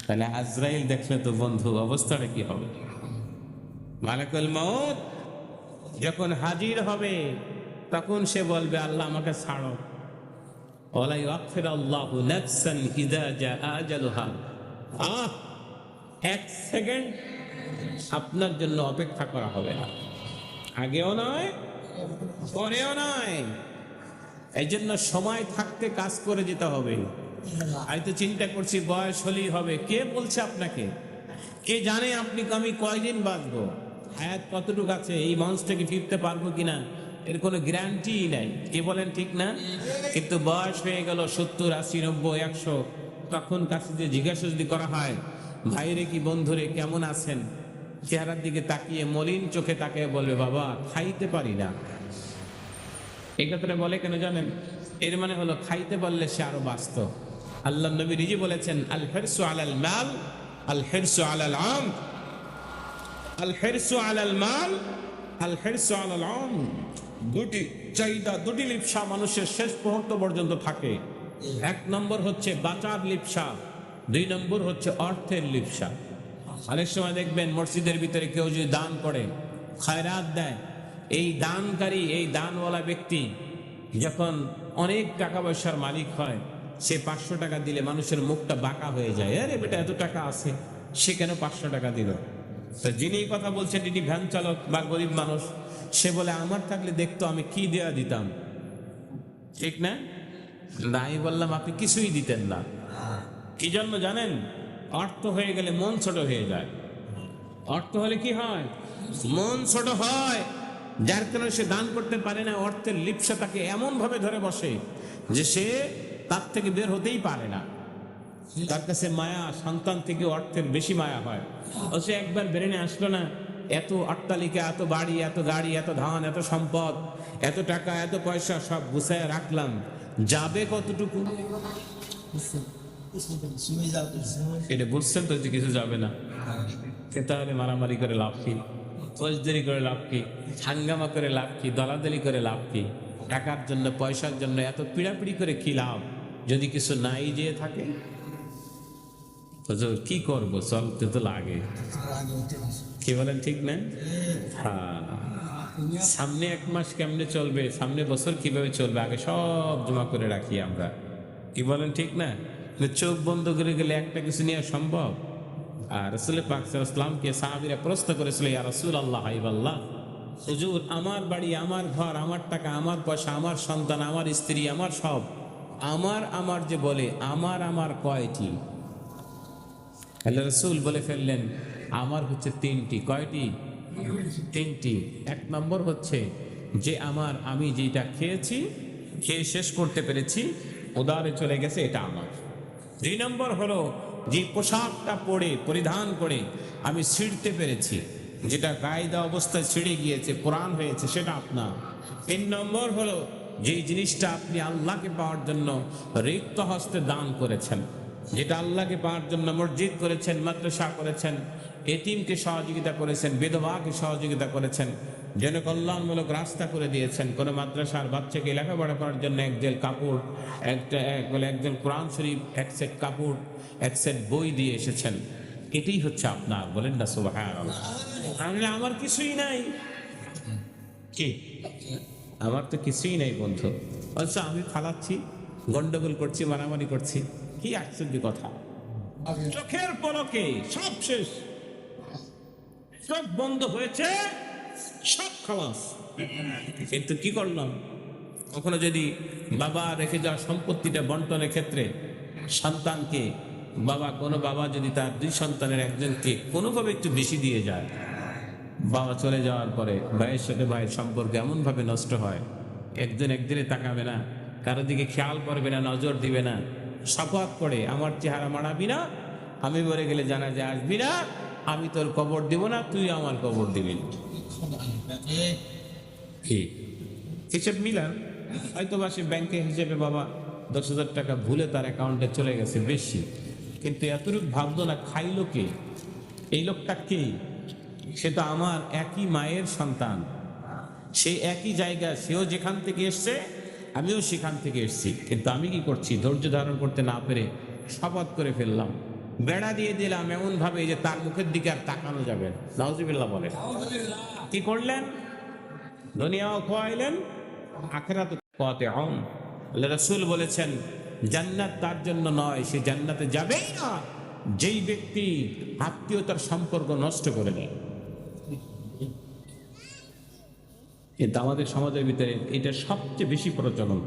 তাহলে আজরাইল দেখলে তো বন্ধু অবস্থাটা কি হবে? মালাকুল মউত যখন হাজির হবে তখন সে বলবে, আল্লাহ আমাকে ছাড়ো। ওয়ালা ইউআখিরুল্লাহু নাফসান ইযা জাআ আজালুহা। এক সেকেন্ড আপনার জন্য অপেক্ষা করা হবে না, আগেও নয় পরেও নয়। এই জন্য সময় থাকতে কাজ করে যেতে হবে। আমি তো চিন্তা করছি বয়স হলেই হবে, কে বলছে আপনাকে? কে জানে আপনি আমি কয়দিন বাঁচবো, হায়াত কতটুকু আছে, এই মঞ্চ থেকে ফিরতে পারবো কিনা এর কোনো গ্যারান্টি নাই। কে বলেন ঠিক না? কিন্তু বয়স হয়ে গেল 70, 80, 90, 100, তখন কাছে যে জিজ্ঞাসা যদি করা হয়, ভাইরে কি বন্ধুরে কেমন আছেন, চেহারার দিকে তাকিয়ে মলিন চোখে তাকিয়ে বলবে, বাবা খাইতে পারি না। এই কথাটা বলে কেন জানেন? এর মানে হলো খাইতে পারলে সে আরো বাঁচত। আল্লাহ নবী নিজে বলেছেন, আল হিরসু আলাল মাল, আল হিরসু আলাল আম, আল হিরসু আলাল মাল, আল হিরসু আলাল আম। দুটি চাহিদা, দুটি লিপ্সা মানুষের শেষ মুহূর্ত পর্যন্ত থাকে। এক নম্বর হচ্ছে বাঁচার লিপ্সা, 2 নম্বর হচ্ছে অর্থের লিপ্সা। অনেক সময় দেখবেন মসজিদের ভিতরে কেউ যদি দান করে, খায়রাত দেয়, এই দানকারী, এই দানওয়ালা ব্যক্তি যখন অনেক টাকা পয়সার মালিক হয়, সে 500 টাকা দিলে মানুষের মুখটা বাঁকা হয়ে যায়। আরে বেটা এত টাকা আছে, সে কেন 500 টাকা দিল? তো যিনি কথা বলছেন তিনি ভ্যান চালক বা গরিব মানুষ, সে বলে আমার থাকলে দেখতো আমি কি দেয়া দিতাম, ঠিক না? আমি বললাম আপনি কিছুই দিতেন না। কি জন্য জানেন? অর্থ হয়ে গেলে মন ছোট হয়ে যায়। অর্থ হলে কি হয়? মন ছোট হয়, যার কারণে সে দান করতে পারে না। অর্থের লিপ্সা তাকে এমন ভাবে ধরে বসে যে সে তার থেকে বের হতেই পারে না। তার কাছে মায়া সন্তান থেকে অর্থের বেশি মায়া হয়। ও সে একবার বেরেনে আসলো না, এত অট্টালিকা, এত বাড়ি, এত গাড়ি, এত ধান, এত সম্পদ, এত টাকা, এত পয়সা সব গুছায় রাখলাম, যাবে কতটুকু? এটা বুঝছেন তো যে কিছু যাবে না। তাহলে মারামারি করে লাভ কি? ফৌজদারি করে লাভ কি? হাঙ্গামা করে লাভ কি? দলাদলি করে লাভ কি? টাকার জন্য, পয়সার জন্য এত পিড়াপিড়ি করে কি লাভ যদি কিছু নাই যেয়ে থাকে? কি করব, চলতে তো লাগে। কি বলেন ঠিক না? হ্যাঁ, সামনে 1 মাস কেমনে চলবে, সামনে বছর কিভাবে চলবে, আগে সব জমা করে রাখি আমরা। কি বলেন ঠিক না? চোখ বন্ধ করে গেলে একটা কিছু নেওয়া সম্ভব? আর রাসূল পাক সাল্লাল্লাহু আলাইহি ওয়াসাল্লামকে সাহাবীরা প্রশ্ন করেছিল, ইয়া রাসূলুল্লাহ, হাবিবাল্লাহ, হুজুর আমার বাড়ি, আমার ঘর, আমার টাকা, আমার পয়সা, আমার সন্তান, আমার স্ত্রী, আমার সব, আমার যে বলে, আমার কয়টি? আল্লাহ রাসূল বলে ফেললেন, আমার হচ্ছে 3টি। কয়টি? 3টি। 1 নম্বর হচ্ছে যে আমি যেটা খেয়েছি, খেয়ে শেষ করতে পেরেছি, উদারে চলে গেছে, এটা আমার। 2 নম্বর হলো যে পোশাকটা পরিধান করে আমি ছিঁড়তে পেরেছি, যেটা গায়ে দেওয়া অবস্থায় ছিঁড়ে গিয়েছে, পুরান হয়েছে, সেটা আপনার। 3 নম্বর হলো যে জিনিসটা আপনি আল্লাহকে পাওয়ার জন্য রিক্ত হস্তে দান করেছেন, যেটা আল্লাহকে পাওয়ার জন্য মসজিদ করেছেন, মাদ্রাসা করেছেন, এতিমকে সহযোগিতা করেছেন, বিধবাকে সহযোগিতা করেছেন, জনকল্যাণমূলক রাস্তা করে দিয়েছেন, কোনো মাদ্রাসার বাচ্চাকে লেখাপড়া করার জন্য 1 জেল কাপড়, একজন কোরআন শরীফ, 1 সেট কাপড়, 1 সেট বই দিয়ে এসেছেন। এটাই হচ্ছে আপনার। বলেন না সুবহানাল্লাহ। আমার কিছুই নাই। কি? আমার তো কিছুই নাই বন্ধু। আচ্ছা, আমি ফালাচ্ছি, গন্ডগোল করছি, মারামারি করছি, কি আশ্চর্য কথা! চোখের পলকে সব শেষ, সব বন্ধ হয়েছে, সব খালাস। কিন্তু কি করলাম? কখনো যদি বাবা রেখে যাওয়া সম্পত্তিটা বন্টনের ক্ষেত্রে সন্তানকে, কোনো বাবা যদি তার 2 সন্তানের একজনকে কোনোভাবে একটু বেশি দিয়ে যায়, বাবা চলে যাওয়ার পরে ভাইয়ের সাথে ভাইয়ের সম্পর্ক এমন ভাবে নষ্ট হয়, একজনে তাকাবে না, কারো দিকে খেয়াল করবে না, নজর দিবে না, শপথ করে আমার চেহারা মাড়াবি না, আমি মরে গেলে জানাজায় আসবি না, আমি তোর কবর দিব না, তুই আমার কবর দিবি না। কি হিসেব মিলান? হয়তো বা সে ব্যাংকে হিসেবে বাবা 10,000 টাকা ভুলে তার অ্যাকাউন্টে চলে গেছে বেশি, কিন্তু এতটুকু ভাবলো না খাইলো কে? এই লোকটা কে? সে তো আমার একই মায়ের সন্তান, সেই একই জায়গা, সেও যেখান থেকে এসছে আমিও সেখান থেকে এসছি, কিন্তু আমি কি করছি? ধৈর্য ধারণ করতে না পেরে শপথ করে ফেললাম, বেড়া দিয়ে দিলাম এমন ভাবে যে তার মুখের দিকে আর তাকানো যাবে না। নাউজুবিল্লাহ বলে। কি করলেন? দুনিয়াও খোয়াইলেন, আখিরাত খোয়াতে হন। আল্লাহ রাসূল বলেছেন জান্নাত তার জন্য নয়, সে জান্নাতে যাবেই না যেই ব্যক্তি আত্মীয়তার সম্পর্ক নষ্ট করে দেয়। কিন্তু আমাদের সমাজের ভিতরে এটা সবচেয়ে বেশি প্রচলন।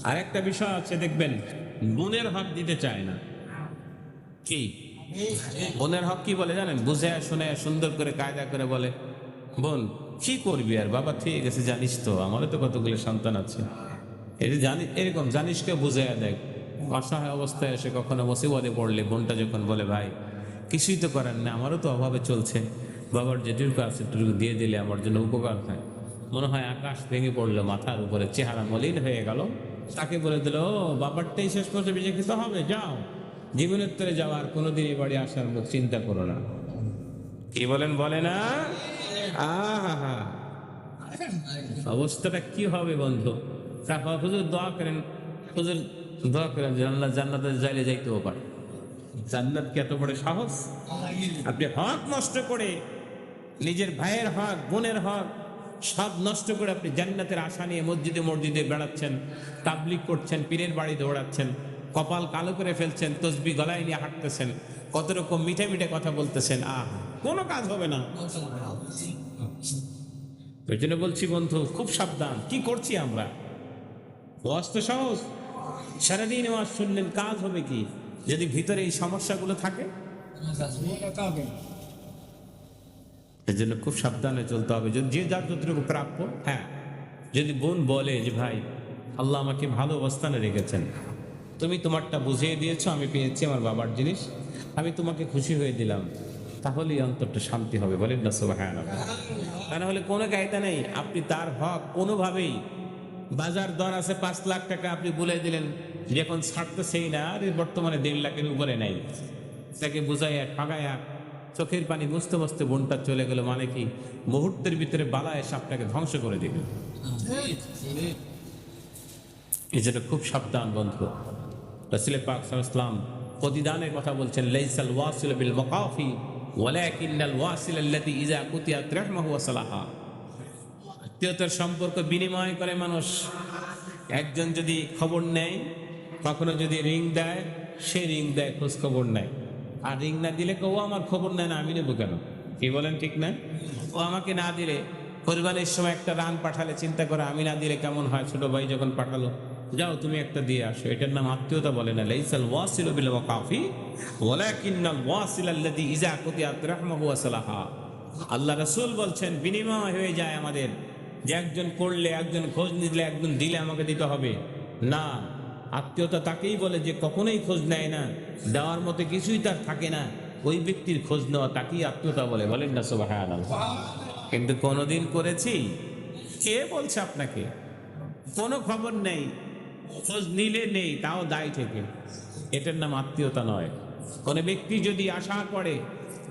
আর একটা বিষয় আছে, দেখবেন বোনের হক দিতে চায় না। কি বোনের হক কি বলে জানেন? বুঝে শুনে সুন্দর করে কায়দা করে বলে, বোন কি করবি আর, বাবা ঠিক আছে, জানিস তো আমারও তো কতগুলো সন্তান আছে, এটা জানি, এরকম জানিস কেউ বুঝাইয়া দেখ। অসহায় অবস্থায় এসে কখনো মুসিবতে পড়লে বোনটা যখন বলে ভাই কিছুই তো করার না, আমারও তো অভাবে চলছে, বাবার যেটুকু আছে সেটুকু দিয়ে দিলে আমার জন্য উপকার হয়, মনে হয় আকাশ ভেঙে পড়লো মাথার উপরে, চেহারা মলিন হয়ে গেল। তাকে বলে দিল, ও বাবারটাই শেষ করতে বেঁচে খেতে হবে, যাও জীবনের তরে যাও, আর কোনোদিন এই বাড়ি আসার মুখ চিন্তা করো না। কি বলেন? বলে না? আহা, অবস্থাটা কি হবে বন্ধু? তারপর হুজুর দোয়া করেন, হুজুর দোয়া করেন যে আল্লাহ জান্নাতে যাইলে যাইতেও পারে। জান্নাত কি এত বড় সাহস? আপনি হক নষ্ট করে, নিজের ভাইয়ের হক, বোনের হক সব নষ্ট করে আপনি জান্নাতের আশা নিয়ে মসজিদে মসজিদে বেড়াচ্ছেন, তাবলিগ করছেন, পীরের বাড়ি দৌড়াচ্ছেন, কপাল কালো করে ফেলছেন, তসবি গলায় নিয়ে হাঁটতেছেন, কত রকম মিঠে মিঠে কথা বলতেছেন, কোনো কাজ হবে না। ওই জন্য বলছি বন্ধু, খুব সাবধান। কি করছি আমরা? ওয়াজ তো সহজ, সারাদিন ওয়াজ শুনলেন, কাজ হবে কি যদি ভিতরে এই সমস্যাগুলো থাকে? এর জন্য খুব সাবধানে চলতে হবে। যদি যে যার যতটুকু প্রাপ্য। হ্যাঁ, যদি বোন বলে যে ভাই আল্লাহ আমাকে ভালো অবস্থানে রেখেছেন, তুমি তোমারটা বুঝিয়ে দিয়েছো, আমি পেয়েছি আমার বাবার জিনিস, আমি তোমাকে খুশি হয়ে দিলাম, তাহলেই অন্তরটা শান্তি হবে। বলেন না সুবহানাল্লাহ? তা না হলে কোনো কায়দা নেই, আপনি তার হক কোনোভাবেই, বাজার দর আছে 5 লাখ টাকা, আপনি বলে দিলেন যে এখন ছাড়তেছেই না, আর বর্তমানে 1.5 লাখের উপরে নাই, তাকে বুঝাইয়া ঠগাইয়া চোখের পানি বুঝতে বুঝতে বোনটা চলে গেল, মানে কি মুহূর্তের ভিতরে বালা এসে আপনাকে ধ্বংস করে দিবে। এই জন্য খুব সাবধান বন্ধু। রাসূল পাক সাল্লাল্লাহু আলাইহি ওয়াসাল্লাম প্রতিদানের কথা বলছেন, লাইসাল ওয়াসিল বিল মাকাফি ওয়ালাকিনাল ওয়াসিল আল্লাযী ইযা কুতিয়াত রাহমাহু ওয়া সালাহা। আত্মীয়তার সম্পর্ক বিনিময় করে মানুষ। একজন যদি খবর নেয়, কখনো যদি রিং দেয়, সে রিং দেয়, খোঁজ খবর নেয়। আর রিং না দিলে কেউ আমার খবর নেয় না, আমি নেবো কেন? কি বলেন, ঠিক না? ও আমাকে না দিলে, কোরবানির সময় একটা রান পাঠালে চিন্তা করে আমি না দিলে কেমন হয়, ছোট ভাই যখন পাঠালো, যাও তুমি একটা দিয়ে আসো, এটার নাম আত্মীয়তা বলে না। লাইসাল ওয়াসিলু বিল ওয়াকাফি ওয়ালাকিন্নাল ওয়াসিল আল্লাযী ইযা কুতিয়াত রাহমাহু ওয়া সালাহা। আল্লাহ রাসূল বলছেন বিনিময় হয়ে যায় আমাদের, যে একজন করলে, একজন খোঁজ নিলে, একজন দিলে আমাকে দিতে হবে না। আত্মীয়তা তাকেই বলে যে কখনোই খোঁজ নেয় না, দেওয়ার মতো কিছুই তার থাকে না, ওই ব্যক্তির খোঁজ নেওয়া তাকেই আত্মীয়তা বলে। বলেন না সুবহানাল্লাহ? কিন্তু কোনোদিন করেছি? কে বলছে আপনাকে? কোনো খবর নেই, খোঁজ নিলে নেই, তাও দায় থেকে, এটার নাম আত্মীয়তা নয়। কোন ব্যক্তি যদি আশা করে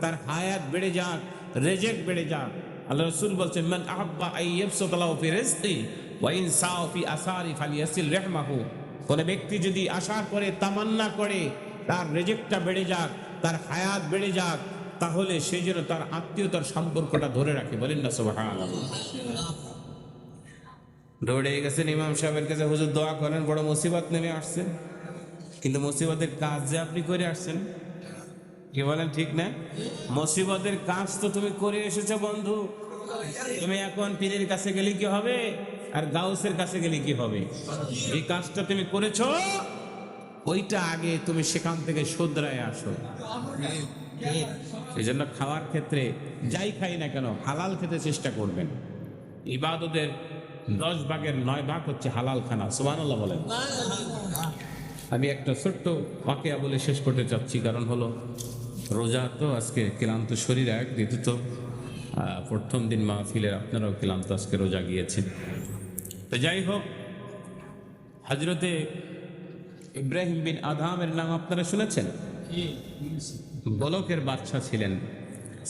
তার হায়াত বেড়ে যাক, রেজেক বেড়ে যাক, আল্লাহ রাসূল বলছেন মান আহাব্বা আইয়াবসুতা লাহু ফি রিজকি ওয়া ইন সাআ ফি আসারি ফালিয়াসিল রাহমাহু। কোন ব্যক্তি যদি আশা করে, তামান্না করে তার রেজেকটা বেড়ে যাক, তার হায়াত বেড়ে যাক, তাহলে সে যেন তার আত্মীয়তার সম্পর্কটা ধরে রাখে। বলেন না সুবহানাল্লাহ? দৌড়ে গেছেন ইমাম সাহেবের কাছে, হুজুর দোয়া করেন, বড় মুসিবত নেমে আসছে। কিন্তু মুসিবতের কাজ যে আপনি করে আসছেন, কি বলেন, ঠিক না? মুসিবতের কাজ তো তুমি করে এসেছো বন্ধু। তুমি এখন পীরের কাছে গেলে কি হবে, আর গাউসের কাছে গেলে কি হবে? এই কাজটা তুমি করেছো, ওইটা আগে তুমি সেখান থেকে শুধরায় আসো। এই জন্য খাওয়ার ক্ষেত্রে যাই খাই না কেন হালাল খেতে চেষ্টা করবেন। ইবাদতের 10 ভাগের 9 ভাগ হচ্ছে হালাল খানা। সুবহানাল্লাহ বলেন। আমি একটা ছোট্ট ওয়াকিয়া বলে শেষ করতে চাচ্ছি, কারণ হলো রোজা তো আজকে ক্লান্ত শরীর এক, দ্বিতীয়ত প্রথম দিন মাহফিলের আপনারাও ক্লান্ত, আজকে রোজা গিয়েছেন। তো যাই হোক, হযরতে ইব্রাহিম বিন আদহামের নাম আপনারা শুনেছেন? গোলকের বাদশা ছিলেন।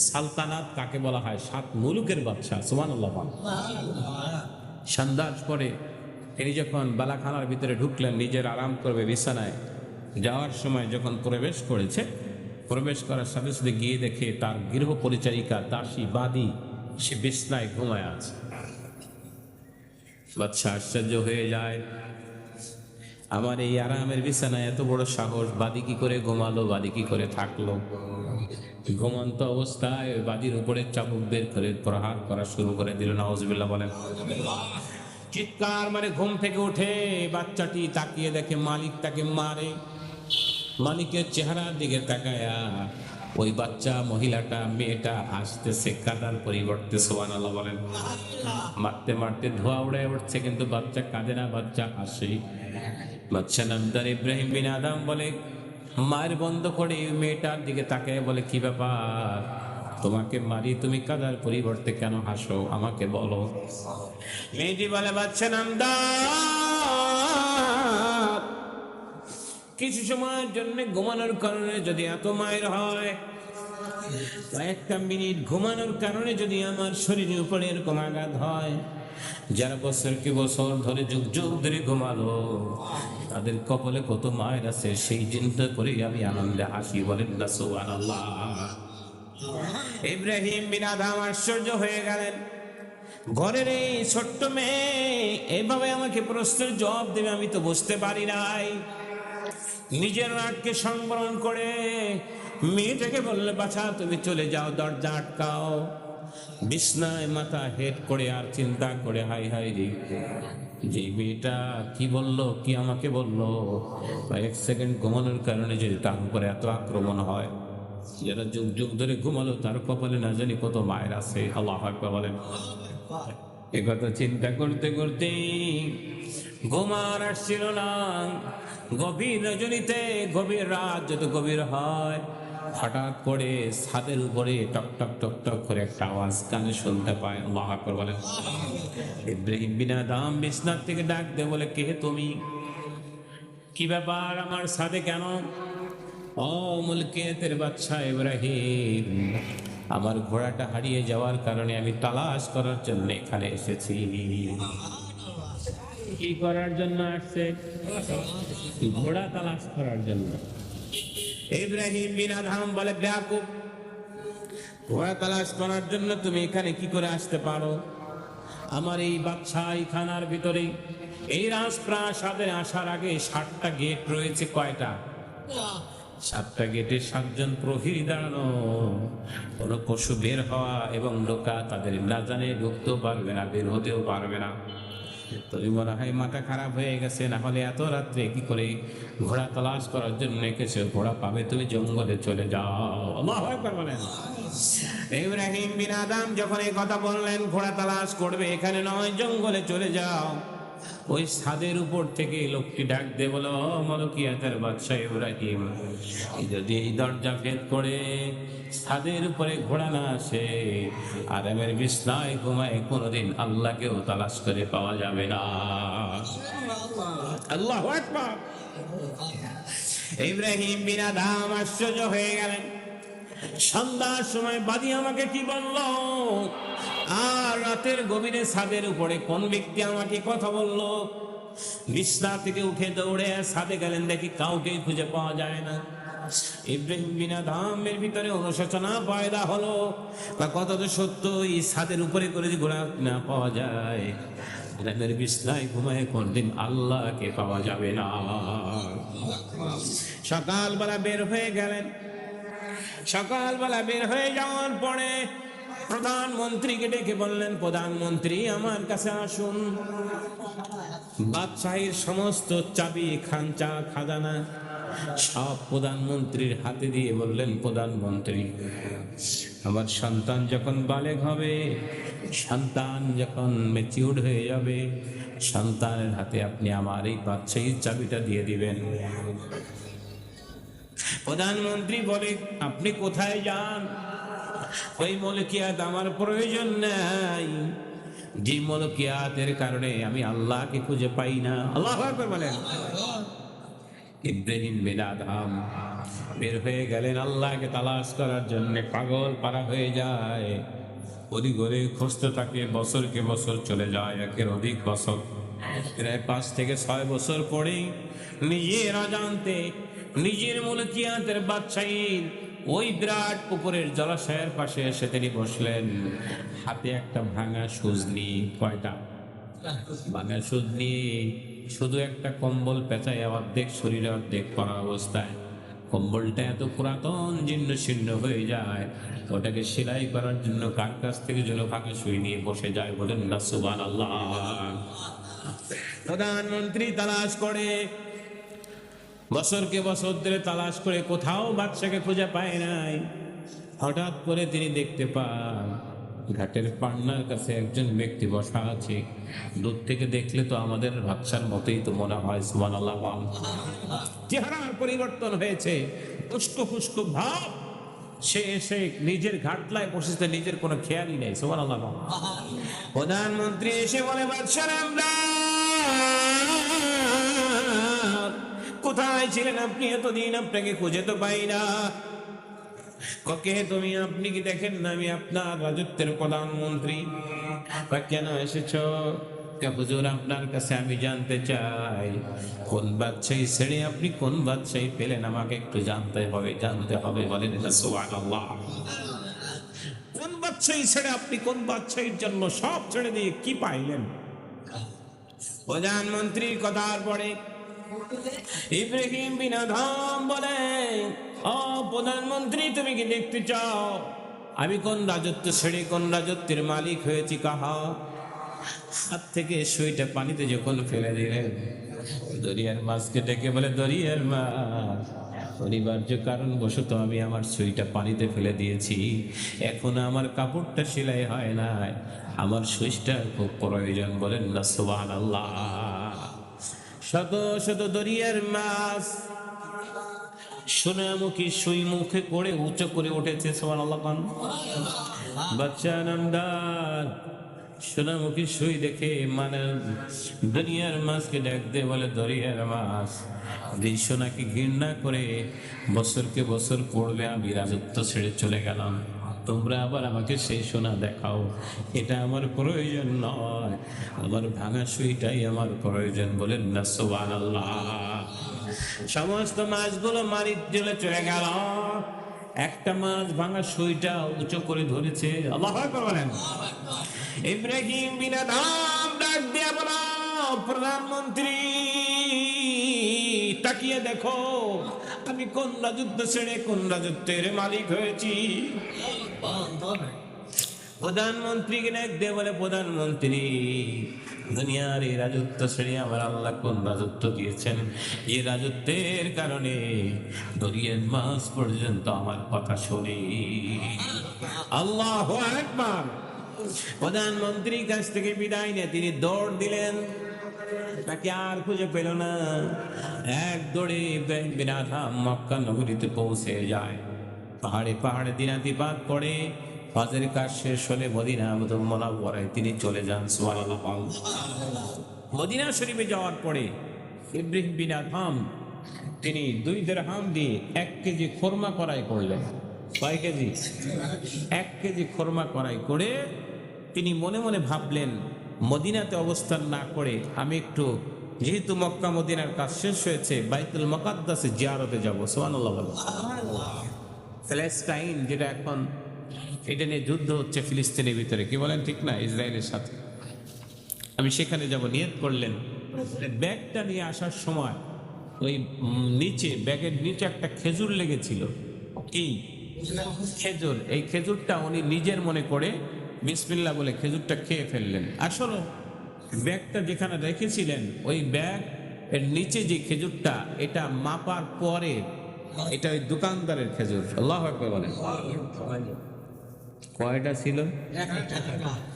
সালতানাত কাকে বলা হয়? 7 মুলুকের বাদশা। সুবহানাল্লাহ। সন্ধ্যার পরে তিনি যখন বালাখানার ভিতরে ঢুকলেন, নিজের আরাম করবে বিছানায়, যাওয়ার সময় যখন প্রবেশ করেছে, প্রবেশ করার সাথে সাথে গিয়ে দেখে তার গৃহ পরিচারিকা দাসী বাদী সে বিছনায় ঘুমায় আছে। বাদশা আশ্চর্য হয়ে যায়, আমার এই আরামের বিছানায় এত বড় সাহস, বাদী কি করে ঘুমালো, বাদী কি করে থাকলো? ঘুমন্ত অবস্থায় বাদীর উপরে চাবুক বের করে প্রহার করা শুরু করে দিল। নাউজুবিল্লাহ বলেন। চিৎকার মানে ঘুম থেকে উঠে বাচ্চাটি তাকিয়ে দেখে মালিক তাকে মারে। মালিকের চেহারার দিকে তাকায়া ওই বাচ্চা মহিলাটা মেয়েটা হাসতেছে কাদার পরিবর্তে। সুবহানাল্লাহ বলেন। মারতে মারতে ধোয়া উড়ে উঠছে, কিন্তু বাচ্চা কাঁদে না, বাচ্চা হাসে। বাচ্চা নামদার ইব্রাহিম বিন আদম বলে, মায়ের বন্ধ করে মেয়েটার দিকে তাকায় বলে, কি ব্যাপার, তোমাকে মারি, তুমি কাদার পরিবর্তে কেন হাসো, আমাকে বলো। মেয়েটি বলে, বাচ্চা নামদার, কিছু সময়ের জন্য ঘুমানোর কারণে যদি এত মায়ের হয়, কয়েকটা মিনিট ঘুমানোর কারণে যদি আমার শরীরের উপরে এরকম আঘাত হয়, যারা বছর কি বছর ধরে যুগ যুগ ধরে ঘুমালো তাদের কপালে কত মায়ের আছে, সেই চিন্তা করে আমি আনন্দে হাসি। বলেন না সুবহানাল্লাহ। ইব্রাহিম বিন আদম আশ্চর্য হয়ে গেলেন, ঘরের এই ছোট্ট মেয়ে এইভাবে আমাকে প্রশ্নের জবাব দেবে আমি তো বুঝতে পারি নাই। নিজের রাগকে সংবরণ করে মেয়েটাকে বললে, বাছা তুমি চলে যাও, দরজা আটকাও। বিছনায় মাথা হেট করে আর চিন্তা করে, হাই হাই রে, যে মেয়েটা কি বললো, কি আমাকে বললো, এক সেকেন্ড ঘুমানোর কারণে যদি তার উপরে এত আক্রমণ হয়, যারা যুগ যুগ ধরে ঘুমালো তার কপালে না জানি কত মায়ের আছে। আল্লাহু আকবার বলেন। এ কথা চিন্তা করতে করতে ঘুমার আসছিল না। গভীর রজনীতে, গভীর রাত যত গভীর হয়, হঠাৎ করে ছাদের উপরে টক টক টক টক করে একটা আওয়াজ কানে শুনতে পায়। আল্লাহু আকবার বলেন। ইব্রাহিম বিন আদম বিছনার থেকে ডাক দিয়ে বলে, কে তুমি, কি ব্যাপার, আমার ছাদে কেন? ও মুলকিয়াতের বাদশা ইব্রাহিম, আমার ঘোড়াটা হারিয়ে যাওয়ার কারণে আমি তালাশ করার জন্য এখানে এসেছি। কি করার জন্য আসছে? ঘোড়া তালাশ করার জন্য। ইব্রাহিম বিন আদম বলে, বেয়াকুব, ঘোড়া তালাশ করার জন্য তুমি এখানে কি করে আসতে পারো? আমার এই বাদশাহী খানার ভিতরে এই রাজপ্রাসাদে আসার আগে 7টা গেট রয়েছে। কয়টা? 7টা গেটে 7 জন প্রহরী দাঁড়ানো। কোনো পশু বের হওয়া এবং ঢোকা তাদের না জানে, ঢুকতেও পারবে না, বের হতেও পারবে না। তুমি মনে হয় মাথা খারাপ হয়ে গেছে, না হলে এত রাত্রে কি করে ঘোড়া তালাশ করার জন্য এসেছো? ঘোড়া পাবে, তুমি জঙ্গলে চলে যাও। আল্লাহু আকবার বলেন। ইব্রাহিম বিন আদম যখন এই কথা বললেন, ঘোড়া তালাশ করবে এখানে নয়, জঙ্গলে চলে যাও, ওই ছাদের উপর থেকে লোকটি ডাক দিয়ে বলো, মলকিয়াতের বাদশা ইব্রাহিম, যদি এই দরজা ভেদ করে ছাদের উপরে ঘোড়া না আসে, আরামের বিছনায় ঘুমায় কোনোদিন আল্লাহকেও তালাশ করে পাওয়া যাবে না। আল্লাহু আকবার। ইব্রাহিম বিন আদম আশ্চর্য হয়ে গেলেন। সন্ধ্যার সময় বাদী আমাকে কি বললো, আর রাতের গভীরে ছাদের উপরে কোন ব্যক্তি আমাকে কথা বললো? বিছনা থেকে উঠে দৌড়ে ছাদে গেলেন, দেখি কাউকে খুঁজে পাওয়া যায় না। ইব্রাহিম বিন আদমের ভিতরে অনুশোচনা পয়দা হলো, কত তো সত্য, এই ছাদের উপরে করে ঘোড়া না পাওয়া যায়, রাতের বিছনায় ঘুমায় কোনদিন আল্লাহকে পাওয়া যাবে না। সকালবেলা বের হয়ে গেলেন। সকালবেলা বের হয়ে যাওয়ার পরে প্রধানমন্ত্রীকে ডেকে বললেন, প্রধানমন্ত্রী আমার কাছে আসুন। বাদশাহীর সমস্ত চাবি, খাঞ্চা, খাজানা সব প্রধানমন্ত্রীর হাতে দিয়ে বললেন, প্রধানমন্ত্রী, আমার সন্তান যখন বালেগ হবে, সন্তান যখন ম্যাচিউরড হয়ে যাবে, সন্তানের হাতে আপনি আমার এই বাদশাহীর চাবিটা দিয়ে দিবেন। প্রধানমন্ত্রী বলে, আপনি কোথায় যান? ওই মলকিয়াত আমার প্রয়োজন নাই, যে মলকিয়াতের কারণে আমি আল্লাহকে খুঁজে পাই না। আল্লাহু আকবার বলেন। ইব্রাহিম বিন আদম বের হয়ে গেলেন আল্লাহকে তালাশ করার জন্য। পাগল পারা হয়ে যায়, ওদিক ওদিক খুঁজতে থাকে, বছরকে বছর চলে যায়, একের অধিক বছর, প্রায় 5 থেকে 6 বছর পরে নিজের অজান্তে নিজের মুলকিয়াতের বাদশাহীর ওই বিরাট পুকুরের জলাশয়ের পাশে এসে তিনি বসলেন, হাতে একটা ভাঙা সুজনি। কয়টা ভাঙা সুজনি? শুধু একটা কম্বল পেঁচায় অর্ধেক শরীরে অর্ধেক পরা অবস্থায়। কম্বলটা এত পুরাতন জীর্ণ শীর্ণ হয়ে যায়, ওটাকে সেলাই করার জন্য কার কাছ থেকে যেন ভাঙা সুই নিয়ে বসে যায়। বলেন না সুবহানাল্লাহ। প্রধানমন্ত্রী তালাশ করে, বছরকে বছর ধরে তালাশ করে কোথাও বাদশাকে খুঁজে পায় নাই। হঠাৎ করে তিনি দেখতে পান ঘাটের পান্নার কাছে একজন ব্যক্তি বসা আছে। দূর থেকে দেখলে তো আমাদের বাদশার মতোই তো মনে হয়। সুবহানাল্লাহ। চেহারার পরিবর্তন হয়েছে, উস্কো ফুস্কো ভাব। সে এসে নিজের ঘাটলায় বসেছে, নিজের কোনো খেয়ালই নেই। সুবহানাল্লাহ। প্রধানমন্ত্রী এসে বলে, বাদশা কোথায় ছিলেন আপনি এতদিন? আপনাকে খুঁজে তো পাই না। কে তুমি? আপনি কি দেখেন না আমি আপনার রাজত্বের প্রধানমন্ত্রী? কেন এসেছো? হুজুর, আপনার কাছে আমি জানতে চাই কোন বাদশাহী ছেড়ে আপনি কোন বাদশাহী পেলেন, আমাকে একটু জানতে হবে। বলেন সুবহানাল্লাহ। কোন বাদশাহী ছেড়ে আপনি কোন বাদশাহীর জন্য সব ছেড়ে দিয়ে কি পাইলেন? প্রধানমন্ত্রীর কথার পরে ইব্রাহিম বিন আদহাম বলে, ও প্রধানমন্ত্রী, তুমি কি দেখতে চাও আমি কোন রাজত্ব ছেড়ে কোন রাজত্বের মালিক হয়েছি? কাহা হাত থেকে সুইটা পানিতে যখন ফেলে দিলেন, দরিয়ার মাছকে ডেকে বলে, দরিয়ার মাছ, অনিবার্য কারণ বশত আমি আমার সুইটা পানিতে ফেলে দিয়েছি, এখন আমার কাপড়টা সেলাই হয় না, আমার সুইচটার খুব প্রয়োজন। বলেন না সুবহানাল্লাহ। শত শত দরিয়ার মাছ সোনামুখী সুই মুখে করে উঁচু করে উঠেছে। সুবহানাল্লাহ। বাদশা নামদার সোনামুখী সুই দেখে মানে দরিয়ার মাছকে ডাক দিয়ে বলে, দরিয়ার মাছ, এই সোনাকে ঘৃণা করে বছরকে বছর পড়বে আমি রাজত্ব ছেড়ে চলে গেলাম, তোমরা আবার আমাকে সেই সোনা দেখাও। এটা আমার প্রয়োজন নয়, আমার ভাঙা সুইটাই আমার প্রয়োজন। বলেন না সুবহানাল্লাহ। সমস্ত মাছগুলো মারির জলে চলে গেল, একটা মাছ ভাঙা সুইটা উঁচু করে ধরেছে। আল্লাহু আকবার বলেন। ইব্রাহিম বিন আদহাম ডাক দিয়া বলো, প্রধানমন্ত্রী তাকিয়ে দেখো আমি কোন রাজত্ব ছেড়ে কোন রাজত্বের মালিক হয়েছি। প্রধানমন্ত্রীকে ডাক দিয়ে বলে, প্রধানমন্ত্রী, দুনিয়ার এই রাজত্ব ছেড়ে আমার আল্লাহ কোন রাজত্ব দিয়েছেন, এই রাজত্বের কারণে দরিয়ার মাছ পর্যন্ত আমার কথা শুনি। আল্লাহু আকবার। প্রধানমন্ত্রীর কাছ থেকে বিদায় নিয়ে তিনি দৌড় দিলেন, তাকে আর খুঁজে পেল না। এক দৌড়ে ইব্রাহিম বিন আদহাম মক্কা নগরীতে পৌঁছে যায়। পাহাড়ে পাহাড়ে দিনাতিপাত করে হজের কাজ শেষ হলে মদিনা মুনাওয়ারায় তিনি চলে যান। সুবহানাল্লাহ। মদিনা শরীফে যাওয়ার পরে ইব্রাহিম বিন আদহাম তিনি 2 দিরহাম দিয়ে 1 কেজি খোরমা কড়াই করলেন। কয় কেজি? 1 কেজি খোরমা কড়াই করে তিনি মনে মনে ভাবলেন, মদিনাতে অবস্থান না করে আমি একটু, যেহেতু মক্কা মদিনার কাজ শেষ হয়েছে, বাইতুল মুকাদ্দাসে জিয়ারতে যাব। সুবহানাল্লাহ। ফিলিস্তিন, যেটা এখন এটা নিয়ে যুদ্ধ হচ্ছে ফিলিস্তিনের ভিতরে, কি বলেন ঠিক না, ইসরায়েলের সাথে, আমি সেখানে যাব নিয়ত করলেন। ব্যাগটা নিয়ে আসার সময় ওই নিচে, ব্যাগের নিচে একটা খেজুর লেগেছিল। কি খেজুর? এই খেজুরটা উনি নিজের মনে করে বিসমিল্লাহ বলে খেজুরটা খেয়ে ফেললেন। আসলে ব্যাগটা যেখানে রেখেছিলেন ওই ব্যাগ এর নিচে যে খেজুরটা, এটা মাপার পরে এটা ওই দোকানদারের খেজুর। আল্লাহু আকবার বলেন। কয়টা ছিল?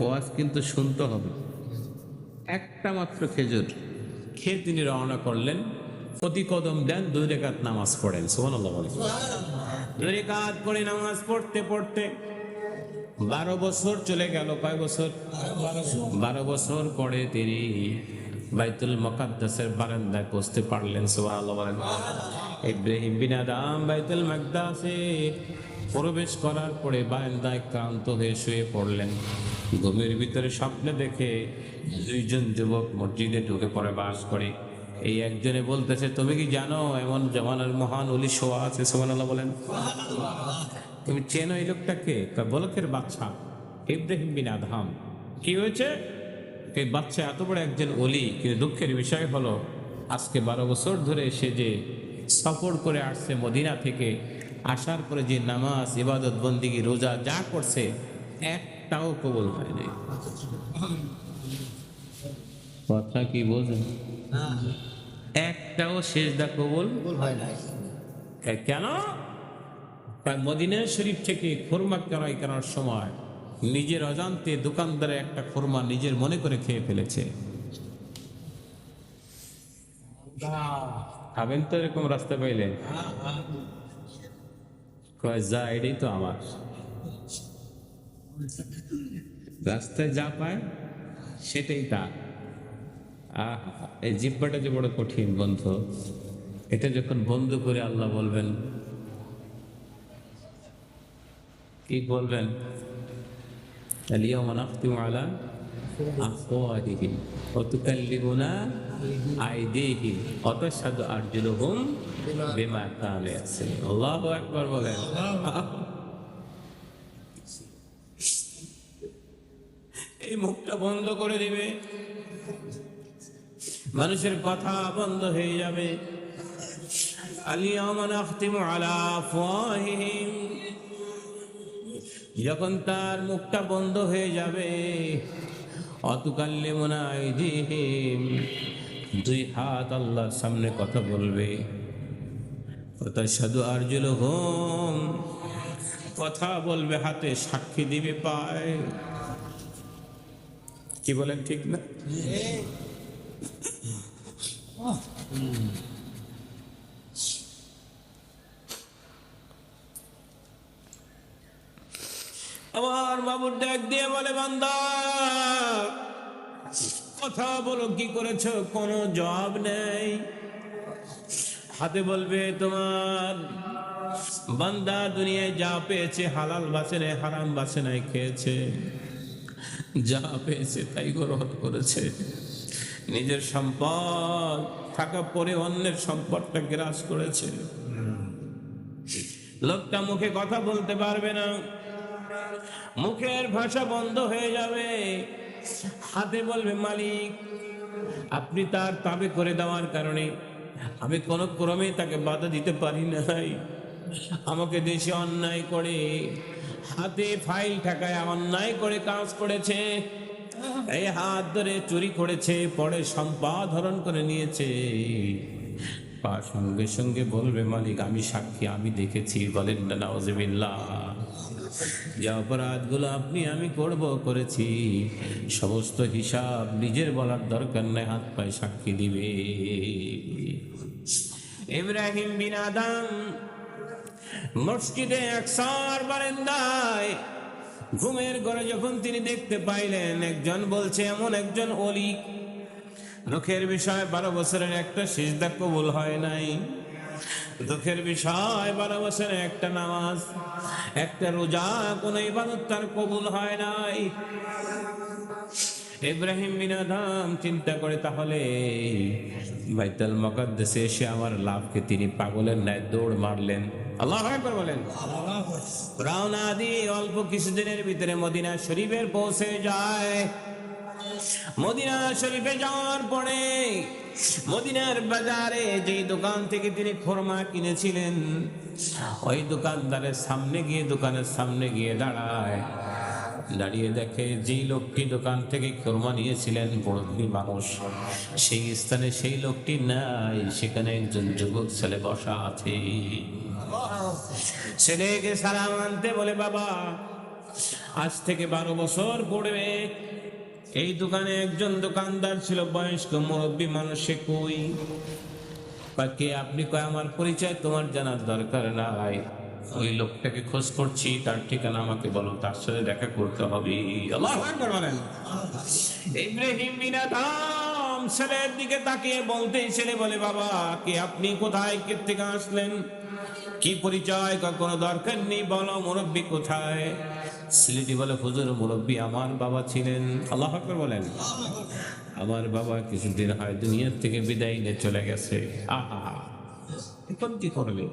ওয়াজ কিন্তু শুনতে হবে। একটা মাত্র খেজুর খেয়ে তিনি রওনা করলেন। প্রতি কদম দেন 2 রাকাত নামাজ পড়েন। সুবহানাল্লাহ বলেন। 2 রাকাত করে নামাজ পড়তে পড়তে 12 বছর চলে গেল। কয় বছর? 12 বছর পরে তিনি বাইতুল মুকাদ্দাসের বারান্দায় পৌঁছতে পারলেন। সুবহানাল্লাহ বলেন। ইব্রাহিম বিন আদহাম বাইতুল মুকাদ্দাসে প্রবেশ করার পরে বারান্দায় ক্লান্ত হয়ে শুয়ে পড়লেন। ঘুমের ভিতরে স্বপ্নে দেখে 2 জন যুবক মসজিদে ঢুকে পড়ে বাস করে। এই একজনে বলতেছে, তুমি কি জানো এমন জমানার মহান ওলি শোয়া আছে? সুবহানাল্লাহ বলেন। তুমি চেনো এই লোকটাকে? বলকের বাচ্চা ইব্রাহিম বিন আদহাম। কি হয়েছে? এই বাচ্চা এত বড় একজন ওলি, কিন্তু দুঃখের বিষয় হলো আজকে 12 বছর ধরে সে যে সফর করে আসছে মদিনা থেকে, আসার পরে যে নামাজ, ইবাদত, বন্দিগি, রোজা যা করছে একটাও কবুল হয়নি। কথা কি বোঝেন? একটাও সেজদা কবুল হয় না। কেন? মদিনা শরীফ থেকে খুরমা ক্রয় করার সময় নিজের অজান্তে দোকানদারে একটা খুরমা নিজের মনে করে খেয়ে ফেলেছে। খাবেন তো এরকম রাস্তা পাইলে? যা এটাই তো আমার রাস্তায় যা পায় সেটাই তার। এই জিব্বাটা যে বড় কঠিন বন্ধু, এটা যখন বন্ধ করে আল্লাহ বলবেন, কি বলবেন? আলিয়াউমা নাখতিমু আলা আফওয়াহিহিম ওয়া তুকাল্লিমুনা আইদিহিম ওয়া তাশহাদু আরজুলুহুম বিমা কানু ইয়াকসিবুন। আল্লাহু আকবার বলেন। এই মুখটা বন্ধ করে দিবে, মানুষের কথা বন্ধ হয়ে যাবে। আলিয়াউমা নাখতিমু আলা আফওয়াহিহিম, যখন তার মুখটা বন্ধ হয়ে যাবে, অতুকাল্লিমুনা আইদিহিম, দুই হাত আল্লাহর সামনে কথা বলবে, ওয়াতাশহাদু আরজুলুহুম, কথা বলবে হাতে, সাক্ষী দিবে পায়। কি বলেন, ঠিক না? আমার বাবুর ডাক দিয়ে বলে, বান্দা কথা বলো, কি করেছ? কোনো জবাব নেই। হাতে বলবে, তোমার বান্দা দুনিয়ায় যা পেয়েছে হালাল বাছে নাই, হারাম বাছে নাই, খেয়েছে, যা পেয়েছে তাই গ্রহণ করেছে। নিজের সম্পদ থাকা পরে অন্যের সম্পদটা গ্রাস করেছে। লোকটা মুখে কথা বলতে পারবে না, মুখের ভাষা বন্ধ হয়ে যাবে। হাতে বলবে, মালিক আপনি তার তাবে করে দেওয়ার কারণে আমি কোনো ক্রমে তাকে বাধা দিতে পারি নাই। আমাকে দেশে অন্যায় করে, হাতে ফাইল ঠাকায় অন্যায় করে কাজ করেছে, এই হাত ধরে চুরি করেছে, পরে সম্পদ হরণ করে নিয়েছে। সঙ্গে সঙ্গে বলবে, মালিক আমি সাক্ষী, আমি দেখেছি। বলেন না নাউজুবিল্লাহ। যে অপরাধগুলো আপনি আমি করেছি, সমস্ত হিসাব নিজের বলার দরকার নেই, হাত পায়ে সাক্ষী দিবে। ইব্রাহিম বিন আদম মসজিদে আকসার বারান্দায় ঘুমের ঘরে যখন তিনি দেখতে পাইলেন একজন বলছে, এমন একজন ওলি, দুঃখের বিষয় 12 বছরের একটা সিজদা কবুল হয় নাই, দুঃখের বিষয় 12 বছরের একটা নামাজ, একটা রোজা, কোন ইবাদত তার কবুল হয় নাই। ইব্রাহিম বিন আদম চিন্তা করে, তাহলে বাইতুল মুকাদ্দাসে এসে আমার লাভকে তিনি পাগলের ন্যায় দৌড় মারলেন। আল্লাহু আকবার বলেন। রওনা দিয়ে অল্প কিছুদিনের ভিতরে মদিনা শরীফের পৌঁছে যায়। মদিনা শরীফে যাওয়ার পরে মদিনার বাজারে যে দোকান থেকে তিনি খুরমা কিনেছিলেন, ওই দোকানদারের সামনে গিয়ে, দোকানের সামনে গিয়ে দাঁড়ায়। দাঁড়িয়ে দেখে যেই লোকটি দোকান থেকে খুরমা নিয়েছিলেন, মুরব্বী মানুষ, সেই স্থানে সেই লোকটি নাই, সেখানে একজন যুবক ছেলে বসা আছে। ছেলেকে সালাম আনতে বলে, বাবা আজ থেকে 12 বছর পূর্বে এই দোকানে একজন দোকানদার ছিল, বয়স্ক মুরব্বী মানুষ, সে কই? কে আপনি? কয় আমার পরিচয় তোমার জানার দরকার নাই, ওই লোকটাকে খোঁজ করছি, তার ঠিকানা আমাকে বলো, তার সাথে দেখা করতে হবে। আল্লাহু আকবার বলেন। ইব্রাহিম বিন আদম ছেলের দিকে তাকিয়ে বলতেই ছেলে বলে, বাবা কে আপনি? কোথায়, কে থেকে আসলেন, কি পরিচয়? কোনো দরকার নেই, বলো মুরব্বী কোথায়? ছেলেটি বলে, হুজুর মুরব্বী আমার বাবা ছিলেন। আল্লাহু আকবার বলেন। আমার বাবা কিছুদিন হয় দুনিয়ার থেকে বিদায় নিয়ে চলে গেছে। আহা, এখন কি করবে?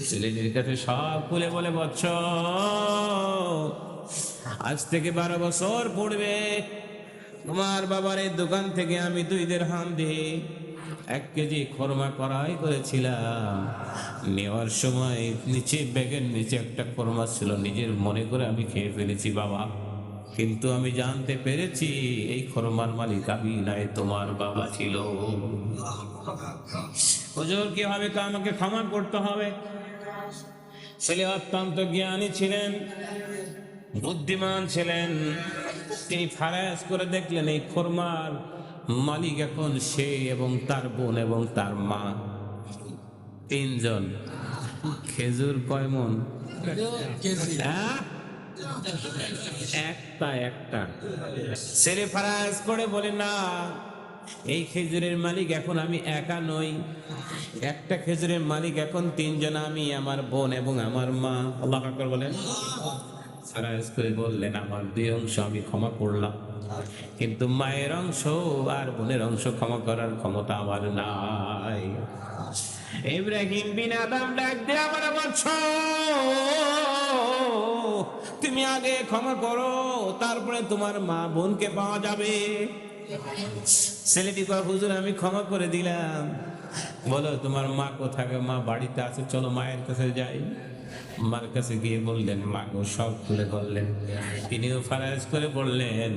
ছেলেদের কাছে সব খুলে বলে, বৎস, আজ থেকে 12 বছর পড়বে তোমার বাবার এই দোকান থেকে আমি 2 দিরহাম দিয়ে 1 কেজি খরমা করাই করেছিলাম। নেওয়ার সময় নিচে, ব্যাগের নিচে একটা খরমা ছিল, নিজের মনে করে আমি খেয়ে ফেলেছি বাবা, কিন্তু আমি জানতে পেরেছি এই খরমার মালিক আমি নাই, তোমার বাবা ছিল। হুজুর কি হবে? আমাকে ক্ষমা করতে হবে। ছেলে অত্যন্ত জ্ঞানী ছিলেন, বুদ্ধিমান ছিলেন। তিনি ফারাজ করে দেখলেন এই খরমার মালিক এখন সে এবং তার বোন এবং তার মা, 3 জন। খেজুর কয় মন? একটা। ছেলে ফারাজ করে বলে, না, এই খেজুরের মালিক এখন আমি একা নই, একটা খেজুরের মালিক এখন 3 জন, আমি, আমার বোন এবং আমার মা। আল্লাহু আকবার বলেন। ফারাজ করে বললেন, আমার 2 অংশ আমি ক্ষমা করলাম, কিন্তু মায়ের অংশ আর বোনের অংশ ক্ষমা করার ক্ষমতা আমার নাই। ইব্রাহিম বিন আদম ডাক দিয়ে আমার বলছো, তুমি আগে ক্ষমা করো, তারপরে তোমার মা বোনকে পাওয়া যাবে। ছেলেটি কয়, হুজুর আমি ক্ষমা করে দিলাম। বলো তোমার মা কোথায়? মা বাড়িতে আছে, চলো মায়ের কাছে যাই। মার কাছে গিয়ে বললেন, মা গো, সব খুলে বললেন। তিনিও ফারাজ করে বললেন,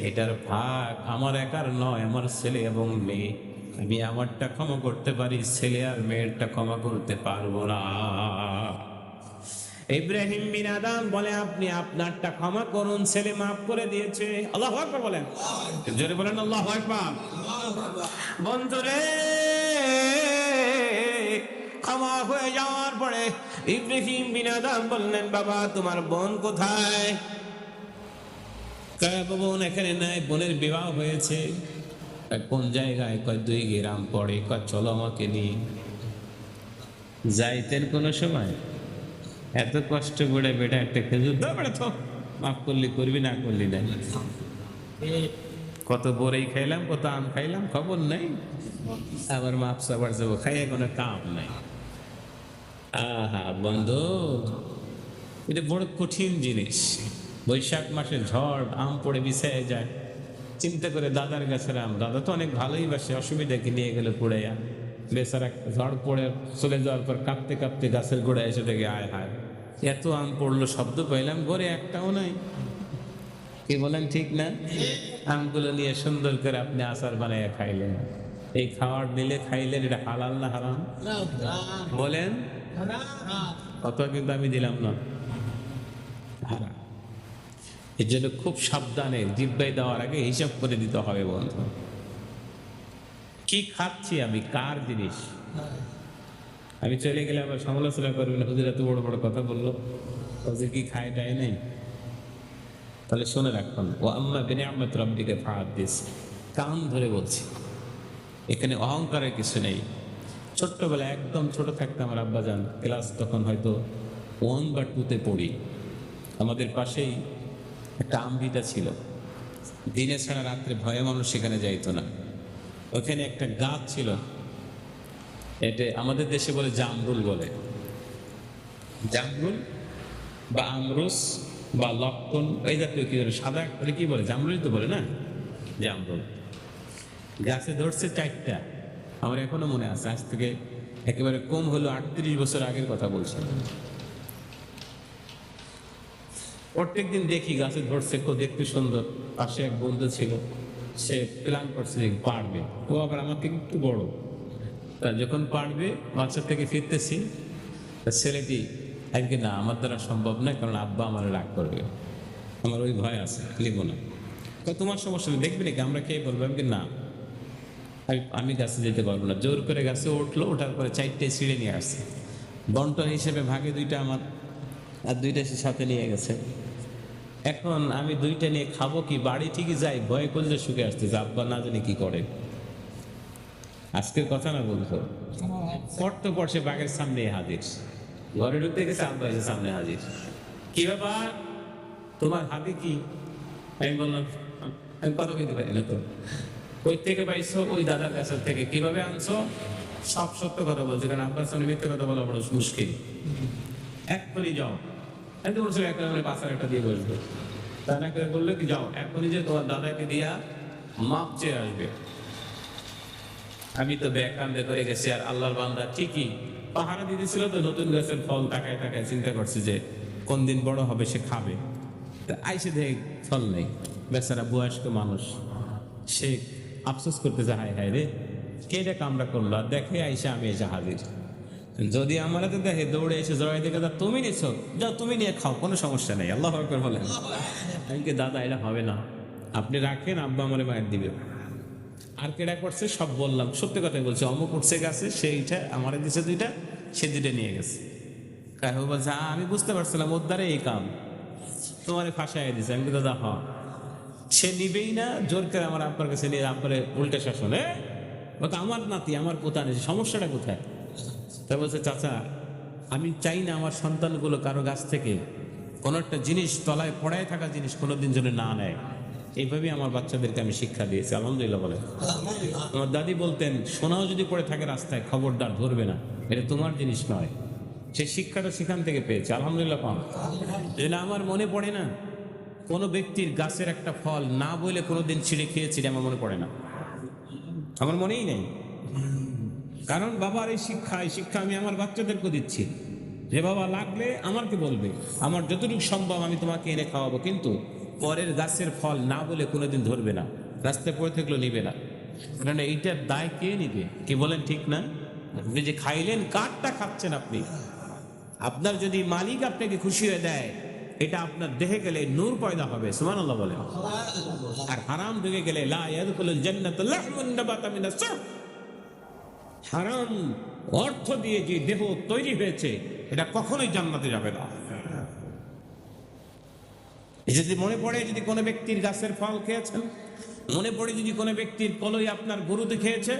এটার ভাগ আমার একার নয়, আমার ছেলে এবং মেয়ে। আমি আমারটা ক্ষমা করতে পারি, ছেলে আর মেয়েরটা ক্ষমা করতে পারবো না। ইব্রাহিম বিন আদম বলে, আপনি আপনারটা ক্ষমা করুন, ছেলে মাফ করে দিয়েছে। আল্লাহু আকবার বলেন, জোরে বলেন আল্লাহু আকবার। বন্ধুরে, ক্ষমা হয়ে যাওয়ার পরে ইব্রাহিম বিন আদম বললেন, বাবা তোমার বোন কোথায়? বোন এখানে নাই, বোনের বিবাহ হয়েছে। কোন জায়গায়? 2 গ্রাম পড়ে। চলো আমাকে নিয়ে। যাইতেন কোন সময়? এত কষ্ট করে বেটা একটা খেজুর দাও, বেটা তো মাফ করলি করবি, না করলি না। কত বড়ই খাইলাম, কত আম খাইলাম, খবর নাই, আবার মাপ সাবার যাবো, খাইয়ে কোনো কাম নাই। আহা বন্ধু, এটা বড় কঠিন জিনিস। বৈশাখ মাসে ঝড়, আম পড়ে বিছায় যায়। চিন্তা করে দাদার গাছের আম, দাদা তো অনেক ভালোই বাসে, অসুবিধা কি, নিয়ে গেলে পুড়াইয়া। বেচারা ঝড় পড়ে চলে যাওয়ার পর কাঁপতে কাঁপতে গাছের গোড়ায় এসে দেখে, আয় হায়, এত আম পড়লো, শব্দ পাইলাম, ঘরে একটাও নাই। কি বলেন, ঠিক না? আমগুলো নিয়ে সুন্দর করে আপনি আচার বানাইয়া খাইলেন। এই খাওয়ার দিলে খাইলেন, এটা হালাল না হারাম? বলেন। কত কিন্তু আমি দিলাম না, হারাম। এর জন্য খুব সাবধানে জিব্বাই দেওয়ার আগে হিসাব করে দিতে হবে বন্ধু। কি খাচ্ছি আমি, কার জিনিস? আমি চলে গেলে আবার সমালোচনা করবেন, হুজুর এত বড় বড় কথা বললো, কি খায় টায় নেই। তাহলে শুনে রাখুন, ও আম্মা বিনিআমাতি রাব্বিকা ফাহাদ্দিস, কান ধরে বলছি, এখানে অহংকারের কিছু নেই। ছোট্টবেলায় একদম ছোট থাকতে আমার আব্বাজান, ক্লাস তখন হয়তো 1 বা 2-তে পড়ি, আমাদের পাশেই একটা আমভিটা ছিল। দিনে ছাড়া রাত্রে ভয়ে মানুষ সেখানে যাইতো না। ওখানে একটা গাছ ছিল, এটা আমাদের দেশে বলে জামরুল বলে, জামরুল বা আমরুস বা লক্ষণ, এই জাতীয় কি বলে, সাদা করে কি বলে, জামরুলই তো বলে না, জামরুল। গাছে ধরছে 4টা, আমার এখনো মনে আছে, আজ থেকে একেবারে কম হলো 38 বছর আগের কথা বলছি। প্রত্যেকদিন দেখি গাছে ধরছে, খুব দেখতে সুন্দর। পাশে এক বন্ধু ছিল, সে প্ল্যান করছে পারবে, ও আবার আমাকে একটু বড়। তা যখন পারবে, বাচ্চা থেকে ফিরতেছি, ছেলেটি আজকে, না আমার দ্বারা সম্ভব নয়, কারণ আব্বা আমার রাগ করবে, আমার ওই ভয় আছে, লিব না। তোমার সমস্যা দেখবি নাকি, আমরা খেয়ে বলবো। আমি না, আমি গাছে যেতে পারবো না। জোর করে গাছে উঠলো, ওঠার পরে 4টে ছিঁড়ে নিয়ে আসছে। বন্টন হিসেবে ভাগে 2টা আমার, আর 2টা সে সাথে নিয়ে গেছে। এখন আমি 2টা নিয়ে খাবো কি, বাড়ি ঠিকই যাই, ভয়ে করলে শুকে আসতেছে, আব্বা না জানি কি করে। আজকের কথা না বলতো, পড়তে পড়ছে বাঘের সামনে হাজির, ঘরে ঢুকতে গেছে, আব্বা এসে সামনে হাজির। কি ব্যাপার, তোমার হাতে কি? আমি বললাম, আমি কথা বলতে পারি না তো। কই থেকে পাইছো? ওই দাদার কাছ থেকে। কিভাবে আনছো? সব সত্য কথা বলছে, কারণ আপনার সামনে মিথ্যে কথা বলা বড় মুশকিল। এক্ষুনি যাও, এত বলছো একটা পাঁচার একটা দিয়ে বসবে, তা না করে বললো কি যাও এখনই যে তোমার দাদাকে দিয়া মাপ চেয়ে আসবে। আমি তো ব্যাকান্দে করে গেছি, আর আল্লাহর বান্দা ঠিকই পাহারা দিতেছিল তো, নতুন গাছের ফল তাকায় তাকায় চিন্তা করছে যে কোন দিন বড় হবে সে খাবে। আইসে দেখ ফল নেই, বেচারা বয়স্ক মানুষ, সে আফসোস করতেছে হায় হায় রে কে রে কামড়া করলো, আর দেখে আইসে আমি এসে হাজির। যদি আমার হাতে দেখে দৌড়ে এসে জড়াই দেখে তুমি নিছো, যাও তুমি নিয়ে খাও, কোনো সমস্যা নেই। আল্লাহু আকবার বলেন। আমি কি দাদা এটা হবে না, আপনি রাখেন, আব্বা আমারে মায়ের দিবে। আর কেডা করছে সব বললাম, সত্যি কথা বলছে, অমুক উঠছে গাছে, সেইটা আমারে দিছে দুইটা, সে দুইটা নিয়ে গেছে। কাহু বলছে আমি বুঝতে পারছিলাম ওর দ্বারা এই কাম, তোমারে ফাঁসাই দিছে। আমি দাদা হ, সে নিবেই না, জোর করে আমার আব্বার কাছে নিয়ে আব্বারে উল্টে শাসন। ও তো আমার নাতি, আমার পোতা নেই, সমস্যাটা কোথায়? তা বলছে চাচা আমি চাই না আমার সন্তানগুলো কারো গাছ থেকে কোনো একটা জিনিস, তলায় পড়ায় থাকা জিনিস কোনোদিন যেন না নেয়। এইভাবেই আমার বাচ্চাদেরকে আমি শিক্ষা দিয়েছি, আলহামদুলিল্লাহ বলে। আমার দাদি বলতেন সোনাও যদি পড়ে থাকে রাস্তায় খবরদার ধরবে না, এটা তোমার জিনিস নয়। সে শিক্ষাটা সেখান থেকে পেয়েছে, আলহামদুলিল্লাহ পান। যেটা আমার মনে পড়ে না কোনো ব্যক্তির গাছের একটা ফল না বলে কোনোদিন ছিঁড়ে খেয়েছি, আমার মনে পড়ে না, আমার মনেই নেই। কারণ বাবার এই শিক্ষা আমি আমার বাচ্চাদেরকে দিচ্ছি যে বাবা লাগলে আমাকে বলবে, আমার যতটুকু সম্ভব আমি তোমাকে এনে খাওয়াবো, কিন্তু পরের গাছের ফল না বলে কোনোদিন ধরবে না, রাস্তায় পড়ে থাকলেও নিবে না। কারণ এইটার দায় কে নিবে? কি বলেন ঠিক না? আপনি যে খাইলেন কাঠটা খাচ্ছেন আপনি, আপনার যদি মালিক আপনাকে খুশি হয়ে দেয়, এটা আপনার দেহে গেলে নূর পয়দা হবে, সুবহানাল্লাহ বলেন। আর হারাম ঢুকে গেলে লা ইয়াদখুলুল জান্নাতা লাহমুন নাবাতা মিনাস সুহ্, হারাম অর্থ দিয়ে যে দেহ তৈরি হয়েছে এটা কখনোই জান্নাতে যাবে না। যদি মনে পড়ে যদি কোনো ব্যক্তির গাছের ফল খেয়েছেন, মনে পড়ে যদি কোনো ব্যক্তির কলই আপনার গরুতে খেয়েছে,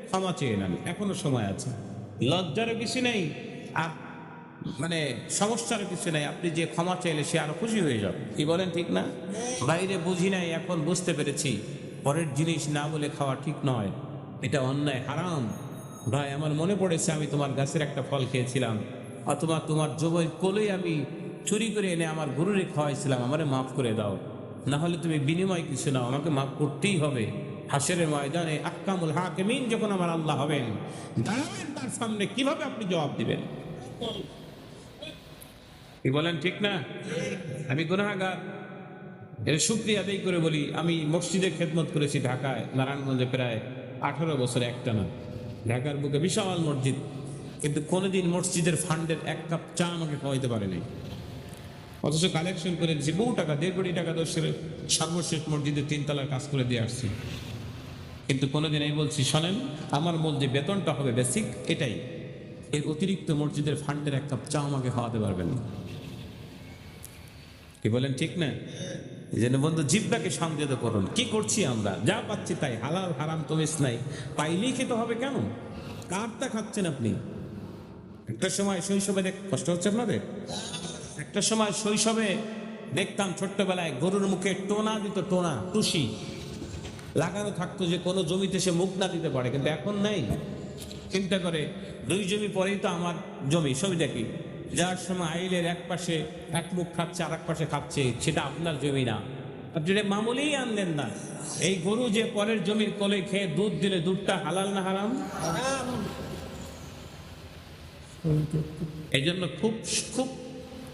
ক্ষমা চেয়ে নেন, এখনো সময় আছে। লজ্জারও কিছু নেই, আর মানে সমস্যারও কিছু নেই। আপনি যে ক্ষমা চাইলে সে আরো খুশি হয়ে যাবে। কি বলেন ঠিক না? বাইরে বুঝি নাই, এখন বুঝতে পেরেছি পরের জিনিস না বলে খাওয়া ঠিক নয়, এটা অন্যায়, হারাম। ভাই আমার মনে পড়েছে আমি তোমার গাছের একটা ফল খেয়েছিলাম, অথবা তোমার জমির কোলই আমি চুরি করে এনে আমার গরুরে খাওয়াইছিলাম, আমারে মাফ করে দাও, না হলে তুমি বিনিময় কিছু নাও, আমাকে মাফ করতেই হবে। হাসরের ময়দানে আহকামুল হাকিমিন যখন আমার আল্লাহ হবেন, দাঁড়াবেন তার সামনে, কিভাবে আপনি জবাব দিবেন? কি বলেন ঠিক না? আমি গুনাহগার, এর শুকরিয়া আদায় করে বলি, আমি মসজিদে খেদমত করেছি ঢাকায়, নারায়ণগঞ্জে প্রায় 18 বছর একটানা। ঢাকার বুকে বিশাল মসজিদ, কিন্তু কোনোদিন মসজিদের ফান্ডের এক কাপ চা আমাকে খাওয়াইতে পারে নাই। অথচ কালেকশন করে দিয়েছি বহু টাকা, 1.5 কোটি টাকা দশের সর্বশেষ মসজিদে 3 তলার কাজ করে দিয়ে আসছি। কিন্তু কোনোদিন এই বলছি শোনেন, আমার মূল যে বেতনটা হবে বেসিক এটাই, এর অতিরিক্ত মসজিদের ফান্ডের এক কাপ চা আমাকে খাওয়াতে পারবেন না। কি বলেন ঠিক না? এই জন্য বন্ধু জিহ্বাকে সংযত করুন। কি করছি আমরা? যা পাচ্ছি তাই, হালাল হারাম তমিস নাই, পাইলেই খেতে হবে কেন? কারটা খাচ্ছেন আপনি? একটা সময় শৈশবে কষ্ট হচ্ছে আপনাদের? একটা সময় শৈশবে দেখতাম ছোট্টবেলায় গরুর মুখে টোনা দিত, টোনা টুসি লাগানো থাকতো যে কোনো জমিতে সে মুখ না দিতে পারে, কিন্তু এখন নাই। চিন্তা করে 2 জমি পরেই তো আমার জমি, সবই দেখি, যার সময় আইলের এক পাশে এক মুখ খাচ্ছে আর এক পাশে খাচ্ছে, সেটা আপনার জমি না, আপনি এটা মামুলিই আনলেন না। এই গরু যে পরের জমির কোলে খেয়ে দুধ দিলে দুধটা হালাল না হারাম? এই জন্য খুব খুব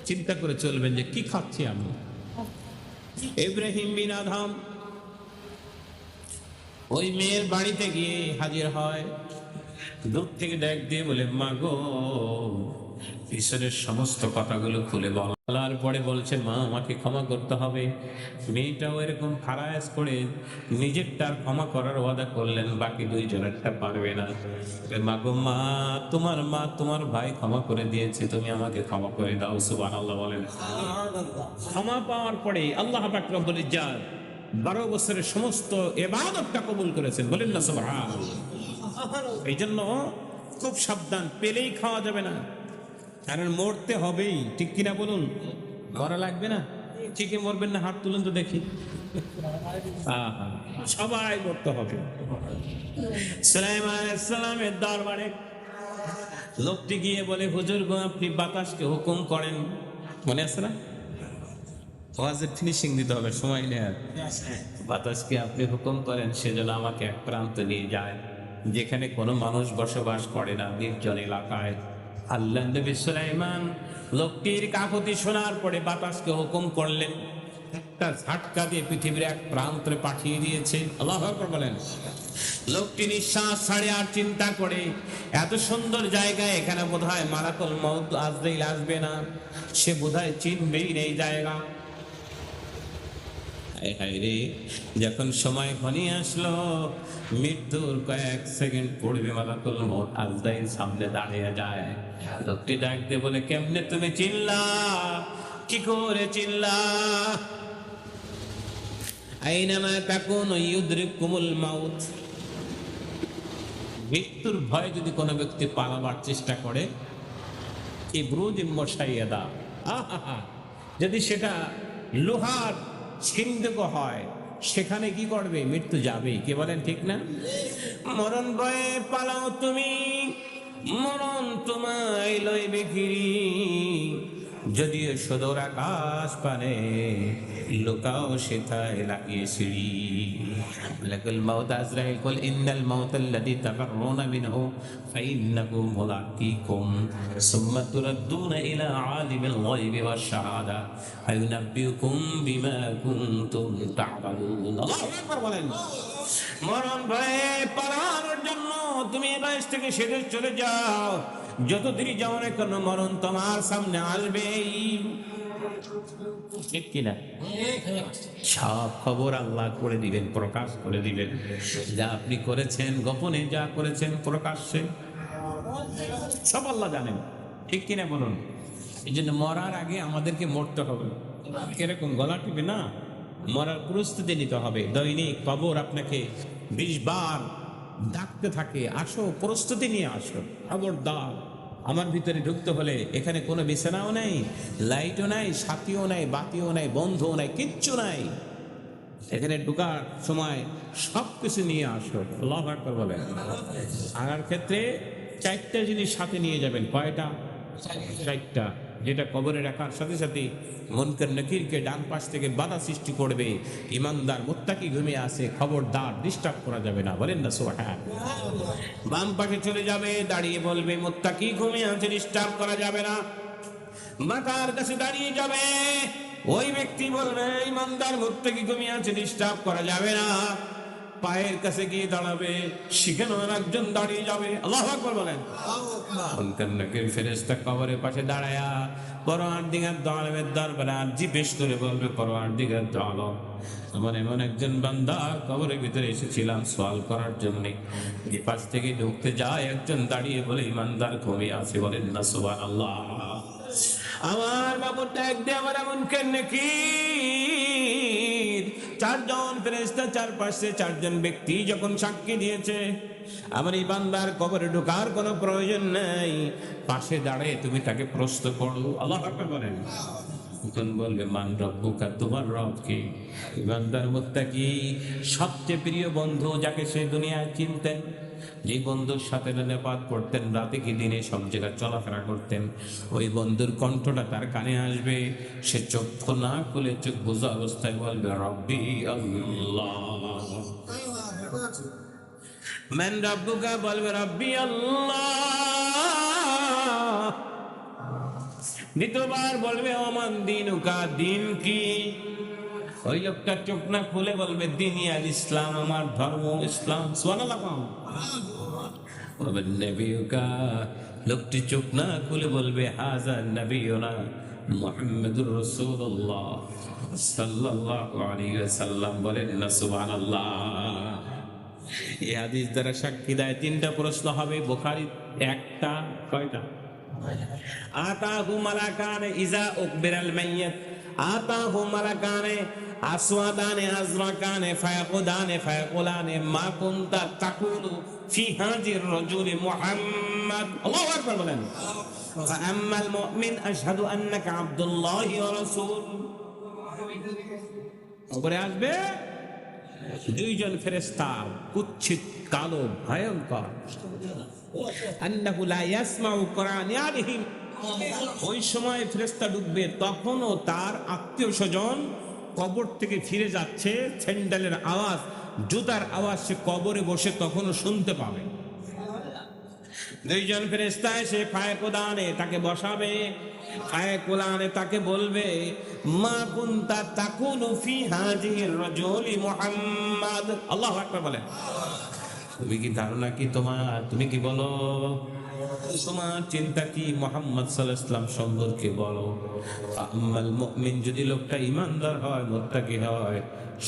চিন্তা করে চলবেন যে কি খাচ্ছি আমি। ইব্রাহিম বিন আদম ওই মেয়ের বাড়িতে গিয়ে হাজির হয়, দূর থেকে ডাক দিয়ে বলে মা গো, ঈশ্বরের সমস্ত কথাগুলো খুলে বলার পরে বলছে মা আমাকে ক্ষমা করতে হবে। মেয়েটাও এরকম ফারায়াজ করে নিজেরটার ক্ষমা করার ওয়াদা করলেন, বাকি 2 জনেরটা পারবে না। মা গো, মা তোমার ভাই ক্ষমা করে দিয়েছে, তুমি আমাকে ক্ষমা করে দাও। সুবহানাল্লাহ বলেন। ক্ষমা পাওয়ার পরে আল্লাহ পাক রব্বুল ইজ্জাত 12 বছরের সমস্ত ইবাদতটা কবুল করেছেন, বলেন না সুবহানাল্লাহ। এই জন্য খুব সাবধান, পেলেই খাওয়া যাবে না, কারণ মরতে হবেই, ঠিক কিনা বলুন? মরা লাগবে না? ঠিকই মরবেন না? হাত তুলুন তো দেখি। সবাই মরতে হবে। সুলাইমান আলাইহিস সালামের দরবারে লোকটি গিয়ে বলে, হুজুর গো, আপনি বাতাসকে হুকুম করেন। মনে আছে না? ওয়াজের ফিনিশিং দিতে হবে, সময় নেই আর। বাতাসকে আপনি হুকুম করেন সেজন্য আমাকে এক প্রান্তে নিয়ে যায় যেখানে কোনো মানুষ বসবাস করে না, নির্জন এলাকায়। আল্লাহ নবী সুলাইমান লোকটির কাকুতি শোনার পরে বাতাসকে হুকুম করলেন, একটা ঝাটকা দিয়ে পৃথিবীর এক প্রান্তে পাঠিয়ে দিয়েছে। আল্লাহু আকবার বলেন। লোকটি নিঃশ্বাস ছাড়ে আর চিন্তা করে, এত সুন্দর জায়গায়, এখানে বোধহয় মালাকুল মউত আজরাইল আসবে না, সে বোধহয় চিনবেই এই জায়গা। রে, যখন সময় ঘনিয়ে আসলো, মৃত্যুর কয়েক সেকেন্ড পূর্বে মালাকুল মউত আজরাইল সামনে দাঁড়িয়ে যায়। লোকটি ডাকতে বলে, কেমনে তুমি চিনলা? কি করে চিনলা? আইনামা তাকুনু ইউদরিকুমুল মাউত। মৃত্যুর ভয়ে যদি কোনো ব্যক্তি পালাবার চেষ্টা করে, ইবরুজিম মুশাইয়াদা, যদি সেটা লোহার ছিন্দক হয়, সেখানে কি করবে? মৃত্যু যাবেই। কে বলেন ঠিক না? মরণ ভয়ে পালাও তুমি, মরণ তোমায় লইবে ফিরি। যদিও সদর আকাশ পানে, লুকাও সেথায় লাগিয়ে সিঁড়ি। মালাকুল মাউত আজরাইল কল ইন্নাল মাউতাল্লাযী তাফাররুনা মিনহু ফাইন্নাহু মুলাক্কিকুম সুম্মা তুরাদ্দুনা ইলা আলিমিল গায়বি ওয়াশ শাহাদা ফায়ুনাব্বিউকুম বিমা কুনতুম তা'মালুন। আল্লাহু আকবার বলেন। মরণ ভয়ে পালানোর জন্য তুমি এই দেশ থেকে সে দেশে চলে যাও। যত দেরি যাও না কেন, মরণ তোমার সামনে আসবেই। ঠিক কিনা? সব খবর আল্লাহ করে দিবেন, প্রকাশ করে দিবেন। যা আপনি করেছেন গোপনে, যা করেছেন প্রকাশ্যে, সব আল্লাহ জানেন। ঠিক কিনা বলুন? এই জন্য মরার আগে আমাদেরকে মরতে হবে। এরকম গলা টিপে না, মরার প্রস্তুতি নিতে হবে। দৈনিক কবর আপনাকে 20 বার ডাকতে থাকে, আসো, প্রস্তুতি নিয়ে আসো। খবরদার, আমার ভিতরে ঢুকতে হলে এখানে কোনো বিছানাও নাই, লাইটও নাই, সাথীও নাই, বাতিও নাই, বন্ধুও নাই, কিচ্ছু নাই। এখানে ঢুকার সময় সবকিছু নিয়ে আসো। আল্লাহু আকবার বলেন। আনার ক্ষেত্রে 4টা জিনিস সাথে নিয়ে যাবেন। কয়টা? 4টা। যেটা কবরে রাখার সাথে সাথে মুনকার নাকিরকে ডান পাশ থেকে বাধা সৃষ্টি করবে। ইমানদার মুত্তাকি ঘুমিয়ে আছে, খবরদার, ডিস্টার্ব করা যাবে না। বলেন না সুবহানাল্লাহ। বাম পাশে চলে যাবে, দাঁড়িয়ে বলবে, মুত্তাকি ঘুমিয়ে আছে, ডিস্টার্ব করা যাবে না। মাথার কাছে দাঁড়িয়ে যাবে, ওই ব্যক্তি বলবে, ইমানদার মুত্তাকি ঘুমিয়ে আছে, ডিস্টার্ব করা যাবে না। পায়ের কাছে গিয়ে দাঁড়াবে, সেখানেও একজন দাঁড়িয়ে যাবে। আল্লাহু আকবার বলেন। মুনকার নাকির ফেরেশতা কবরের পাশে দাঁড়ায়া পরওয়ারদিগার দু আলমের দরবারে আরজি পেশ করে বলবে, পরওয়ারদিগার দু আলম, আমার এমন একজন বান্দা কবরের ভিতরে এসেছিলাম সওয়াল করার জন্য। এই পাশ থেকে ঢুকতে যায়, একজন দাঁড়িয়ে বলে, ইমানদার ঘুমিয়ে আছে। বলেন না সুবহানাল্লাহ। আমার বাবু ডাক দিয়ে আমার মুনকার নাকির 4 জন ফেরেশতা, চারপাশে 4 জন ব্যক্তি যখন সাক্ষী দিয়েছে, আমার এই বান্দার কবরে ঢোকার কোনো প্রয়োজন নাই, পাশে দাঁড়িয়ে তুমি তাকে প্রশ্ন করো। আল্লাহু আকবার বলেন। তখন বলবে, মান রব্বুকা, তোমার রব কি? ইমানদার মুত্তাকি সবচেয়ে প্রিয় বন্ধু, যাকে সে দুনিয়ায় চিনতেন, যে বন্ধুর সাথে নেপাত করতেন, রাতে কি দিনে সব জায়গায় চলাফেরা করতেন, ওই বন্ধুর কণ্ঠটা তার কানে আসবে। সে চক্ষু না খুলে, চোখ বোঝা অবস্থায় বলবে, রব্বি আল্লাহ। মান রব্বুকা বলবে, রব্বি আল্লাহ। দ্বিতীয়বার বলবে, ওমান দীনুকা, দিন কি? ওই লোকটা চোখ না খুলে বলবে, দিনই আল ইসলাম, আমার ধর্ম ইসলাম। সুবহানাল্লাহ। নবিয়ুকা, লোকটি চোখ না খুলে বলবে, হাযা নবিয়ুনা মুহাম্মাদুর রাসূলুল্লাহ সাল্লাল্লাহু আলাইহি ওয়াসাল্লাম। বলেন না সুবহানাল্লাহ। এই হাদিস দ্বারা সাক্ষী দেয় 3টা প্রশ্ন হবে। বুখারী 1টা, কয়টা? আতাহু মালাকানে ইজা উকবিরাল মাইয়াত, আতাহু মালাকানে আসওয়াদানে আজরাকানে ফায়াকুদানে ফায়াকুলানে মা কুনতা তাকুলু ফি হাজির রাজুলি মুহাম্মদ। আল্লাহু আকবার বলেন। ফাআম্মাল মুমিন আশহাদু আন্নাকা আবদুল্লাহি ওয়া রাসূল। কবরে আসবে দুইজন ফেরেশতা, কুৎসিত, কালো, ভয়ঙ্কর। আন্নাহু লা ইয়াসমাউ কুরআনিয়ানিহিম, ওই সময় ফেরেশতা ঢুকবে, তখনও তার আত্মীয় স্বজন কবর থেকে ফিরে যাচ্ছে, স্যান্ডেলের আওয়াজ, জুতার আওয়াজ সে কবরে বসে তখনও শুনতে পাবে। দুইজন ফেরেশতা এসে ফায়ে কোদানে তাকে বসাবে, ফায়ে কোদানে তাকে বলবে, মা কুনতা তাকুলু ফি হাযিহির রাজুলি মুহাম্মাদ। আল্লাহু আকবার বলেন। তুমি কি ধারণা কি তোমার, তুমি কি বলো, তোমার চিন্তা কি মুহাম্মদ সাল্লাল্লাহু আলাইহি ওয়াসাল্লাম সম্পর্কে বলো। আম্মাল মুমিন, যদি লোকটা ঈমানদার হয়, মুত্তাকি হয়,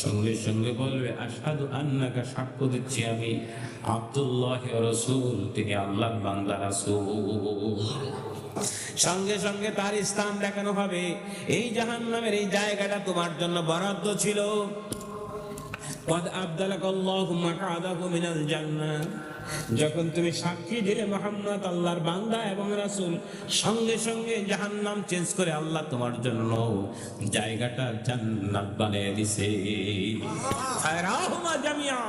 সঙ্গে সঙ্গে বলবে আশহাদু আন্নাকা, সাক্ষ্য দিচ্ছি আমি আব্দুল্লাহ ওয়া রাসূল, তিনি আল্লাহর বান্দা রাসূল। সঙ্গে সঙ্গে তার স্থান দেখানো হবে, এই জাহান্নামের এই জায়গাটা তোমার জন্য বরাদ্দ ছিল। قد أبدلك الله مقعده من الجنة, যখন তুমি সাক্ষী দিলে মুহাম্মদ আল্লাহর বান্দা এবং রাসূল, সঙ্গে সঙ্গে জাহান্নাম চেঞ্জ করে আল্লাহ তোমার জন্য জায়গাটা জান্নাত বানিয়ে দিয়েছে। খায়রাহুমা জামিয়া,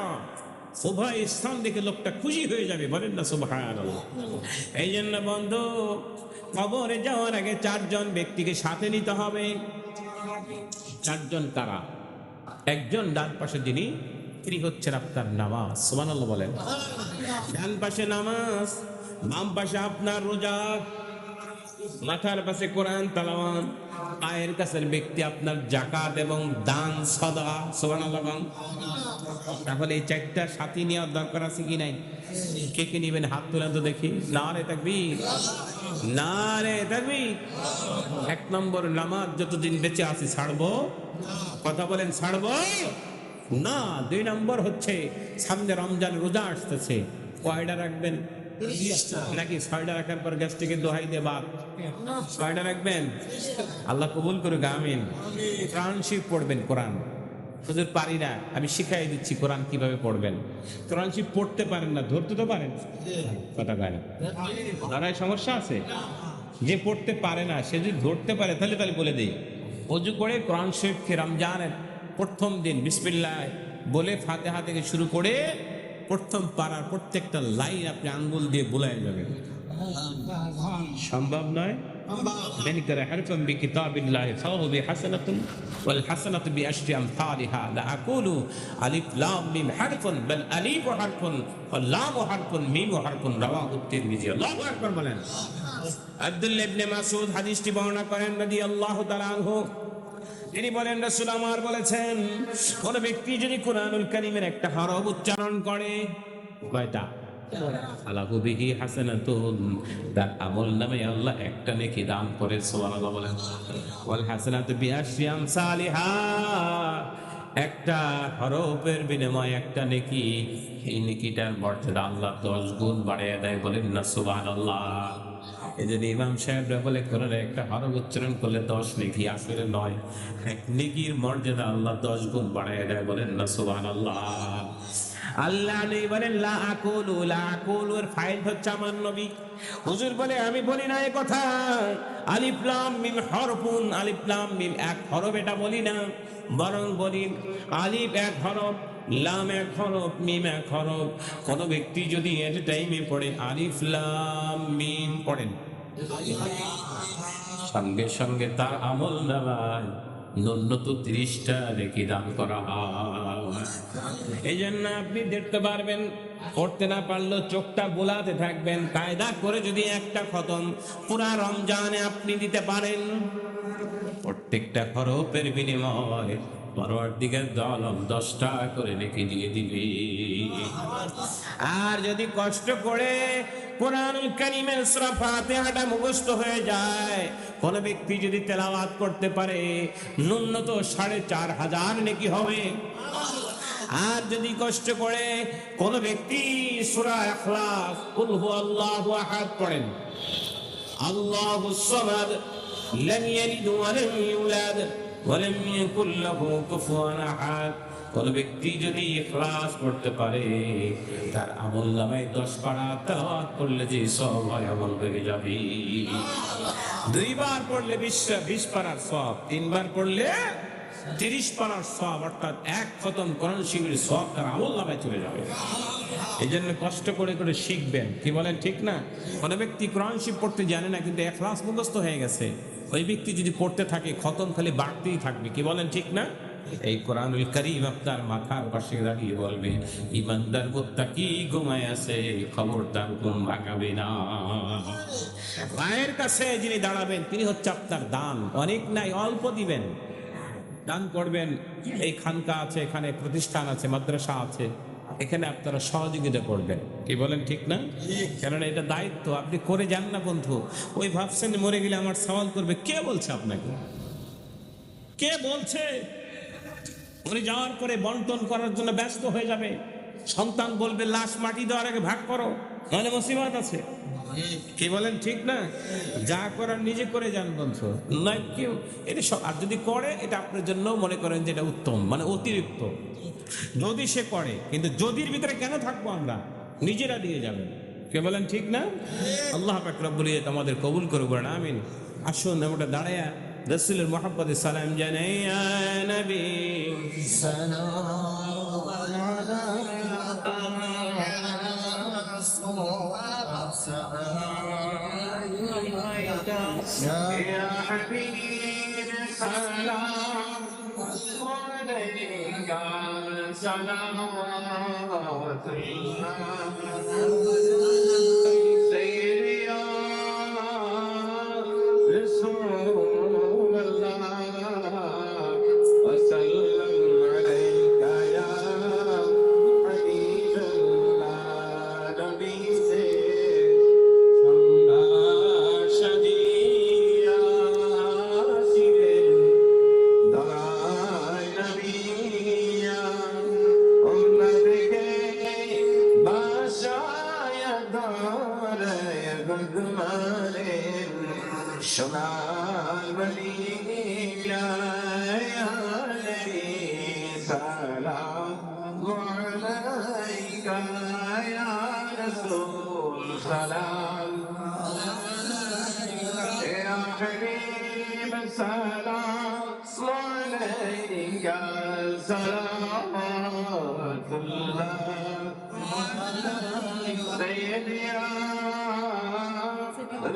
উভয় স্থান দেখে লোকটা খুশি হয়ে যাবে, বলেন না সুবহানাল্লাহ। এই জন্য বন্ধু, কবরে যাওয়ার আগে চারজন ব্যক্তিকে সাথে নিতে হবে। চারজন কারা? একজন ডান পাশে যিনি, তিনি হচ্ছেন আপনার নামাজ, সুবহানাল্লাহ বলেন। ডান পাশে নামাজ, বাম পাশে আপনার রোজা, মাথার পাশে কোরআন তেলাওয়াত, পায়ের কাছের ব্যক্তি আপনার যাকাত এবং দান সাদাকা, সুবহানাল্লাহ। তাহলে এই চারটা সাথী নেওয়ার দরকার আছে কি নাই? কে কে নেবেন হাত তুলেন তো দেখি। নারে তাকবীর, নারে তাকবীর। এক নম্বর, নামাজ যতদিন বেঁচে আছি ছাড়বো, কথা বলেন, ছাড়বো না। দুই নম্বর হচ্ছে সামনে রমজান রোজা আসতেছে, কয়টা রাখবেন? নাকি 6টা রাখার পর গ্যাস্ট্রিকের দোহাই দিয়ে বাদ? 6টা রাখবেন? আল্লাহ কবুল করুক, আমিন। কোরআন শরীফ পড়বেন, কোরআন। হুজুর পারি না, আমি শিখাই দিচ্ছি কোরআন কিভাবে পড়বেন। কোরআন শরীফ পড়তে পারেন না, ধরতে তো পারেন, কথা কয় না, ধরায় সমস্যা আছে। যে পড়তে পারে না সে যদি ধরতে পারে তাহলে বলে দিই, ওযু করে কোরআন শরীফকে রমজানের প্রথম দিন বিসমিল্লাহ বলে ফাতিহা থেকে শুরু করে প্রথম পারার প্রত্যেকটা লাইন আপনি আঙ্গুল দিয়ে বুলাই যাবেন। সম্ভব নয়? من قرأ حرفا بكتاب الله فهو بحسنة والحسنة بعشر أمثالها لا أقول ألف لام ميم حرف بل ألف حرف واللام حرف ميم حرف رواه الترمذي। আল্লাহু আকবার বলেন। আব্দুল্লাহ ইবনে মাসউদ হাদিসটি বর্ণনা করেন রাদিয়াল্লাহু তাআলা আনহু, তিনি বলেন রাসূল আমার বলেছেন, কোন ব্যক্তি যদি কুরআনুল কারীমের একটা হরফ উচ্চারণ করে, কয়টা? আলাহু বিহি হাসানাতুন, তার আমল নামে আল্লাহ একটা নেকি দান করে, সুবহানাল্লাহ বলেন। ওয়াল হাসানাতু বিআশরি আমসালিহা, একটা হরফের বিনিময়ে একটা নেকি, এই নেকিটার মর্যাদা আল্লাহ 10 গুণ বাড়িয়ে দেয়, বলেন না সুবহানাল্লাহ। এই যে ইমাম সাহেবরা বলে কোরআনের একটা হরফ উচ্চারণ করলে 10 নেকি, আসলে নয়, এক নেকির মর্যাদা আল্লাহ 10 গুণ বাড়িয়ে দেয়, বলেন না সুবহানাল্লাহ। আল্লাহ নেই বলেন লা আকুলু, লা আকুলু এর ফাইল হচ্ছে আমার নবী। হুজুর বলে আমি বলি না এই কথা, আলিফ লাম মিম হরফুন, আলিফ লাম মিম এক হরফ, এটা বলি না, বরং বলি আলিফ এক হরফ, লাম এক হরফ, মিম এক হরফ। কোন ব্যক্তি যদি এট টাইমে পড়ে আলিফ লাম মিম পড়েন, সঙ্গে সঙ্গে তার আমল নামায় ন্যূনতম 30টা নেকি দান করা হয়। এই জন্য আপনি দেখতে পারবেন, পড়তে না পারলেও চোখটা বোলাতে থাকবেন, কায়দা করে যদি একটা খতম পুরা রমজানে আপনি দিতে পারেন, প্রত্যেকটা হরফের বিনিময়ে পরওয়ারদিগার দু আলম 10টা করে নেকি দিয়ে দিবে। আর যদি কষ্ট করে কোরআনুল কারীমের সূরা ফাতিহাটা মুখস্থ হয়ে যায়, কোন ব্যক্তি যদি তেলাওয়াত করতে পারে, ন্যূনতম 4500 নেকি হবে। আর যদি কষ্ট করে কোন ব্যক্তি সূরা ইখলাস কুল হুয়াল্লাহু আহাদ পড়েন, আল্লাহুস সামাদ লাম ইয়ালিদ ওয়া লাম ইউলাদ ওয়া লাম ইয়াকুল লাহু কুফুয়ান আহাদ, কোন ব্যক্তি যদি ইখলাস পড়তে পারে, তার আমলনামায় 10 পারা তেলাওয়াত করলে যে সওয়াব হয়, আমল হয়ে যাবে। 2 বার পড়লে 20 পারার সওয়াব, 3 বার পড়লে 30 পারার সওয়াব, অর্থাৎ এক খতম কোরআন শিখের সওয়াব তার আমলনামায় চলে যাবে। এই জন্য কষ্ট করে করে শিখবেন, কি বলেন ঠিক না? কোনো ব্যক্তি কোরআন শিখ পড়তে জানে না কিন্তু ইখলাস মুখস্থ হয়ে গেছে, ওই ব্যক্তি যদি পড়তে থাকে খতম খালি বাড়তেই থাকবে, কি বলেন ঠিক না? এই কোরআনুল কারীম আপনার মাথার পাশে দাঁড়িয়ে বলবে, ইমানদার মুত্তাকি ঘুমায় আছে, খবরদার ঘুম ভাঙাবে না। মায়ের কাছে যিনি দাঁড়াবেন তিনি হচ্ছে আপনার দান, অনেক নাই অল্প দিবেন, দান করবেন। এই খানকা আছে, এখানে প্রতিষ্ঠান আছে, মাদ্রাসা আছে, এখানে আপনারা সহযোগিতা করবেন, কি বলেন ঠিক না? কেননা এটা দায়িত্ব, আপনি করে যান না বন্ধু। ওই ভাবছেন মরে গেলে আমার সওয়াল করবে, কে বলছে আপনাকে? কে বলছে? উনি যাওয়ার পরে বন্টন করার জন্য ব্যস্ত হয়ে যাবে, সন্তান বলবে লাশ মাটি দেওয়ার আগে ভাগ করো, নাহলে মুসিবত আছে, কি বলেন ঠিক না? যা করার নিজে করে যান বন্ধু, নয় কেউ এটা সব। আর যদি করে এটা আপনার জন্য মনে করেন যে এটা উত্তম, মানে অতিরিক্ত যদি সে করে, কিন্তু যদির ভিতরে কেন থাকবো আমরা, নিজেরা দিয়ে যাবেন, কে বলেন ঠিক না? আল্লাহ পাক রব্বুল ইজ্জত আমাদের কবুল করুক, বলেন আমিন। আসুন আমরা দাঁড়ায়া রাসূলের মুহাব্বতে সালাম জানাই, ইয়া নবী সালাম আলাইকা ইয়া হাবিব সালাম আলাইকা সোনার মদিনা সালাম আলাইকা ইয়া রাসূল সালাম ইয়া হাবিব সালাম আলাইকা সালাওয়াতুল্লাহ সাইয়্যিদি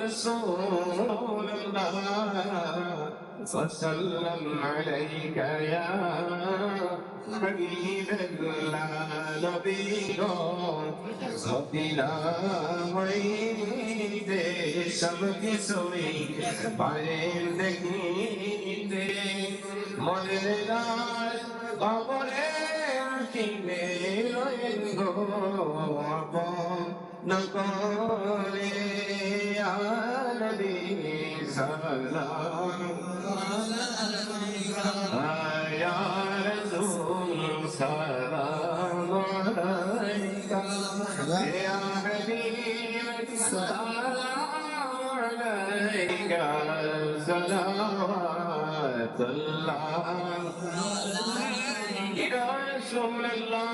رسول الله وسلم عليك يا حبيب الله نبي ربنا وعيد سبك سوي بعين دكين مولنا قبر كيني لينغو نقولي يا نبي سلام يا رسول سلام عليك يا حبيب سلام عليك صلوات الله يا رسول الله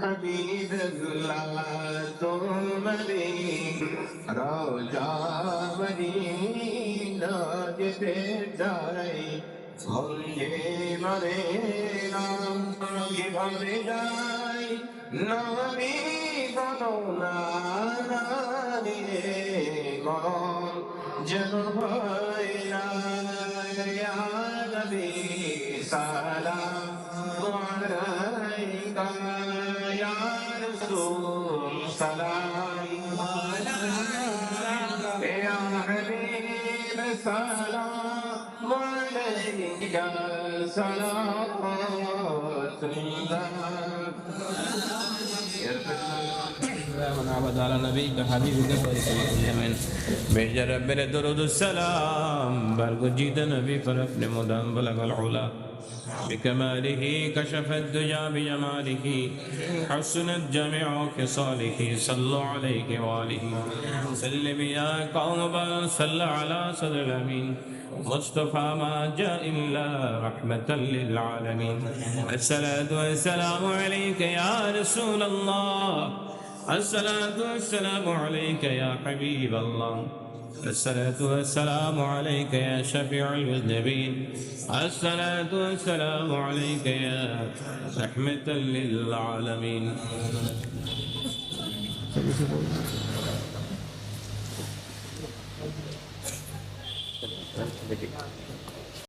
حبيب الله تمري روجا مدينة جبداي هنجي مرينا جبري جاي نامي بنونا ناني مرون جنوباينا يا نبي سلام عليك يا رسول سلام يا حبيب سلام عليك صلوات الله من عبد على نبيك حبيبك من بجر رب درود السلام برگجید نبی پر اپنے مدام بلغ العلا بكماله كشف الدجى بجماله حسنت جميع خصاله صلوا عليه وآله سلم يا قوم صل على صدر الأمين مصطفى ما جاء إلا رحمة للعالمين الصلاة والسلام عليك يا رسول الله الصلاة والسلام عليك يا حبيب الله الصلاة والسلام عليك يا شفيع المذنبين الصلاة والسلام عليك يا رحمة للعالمين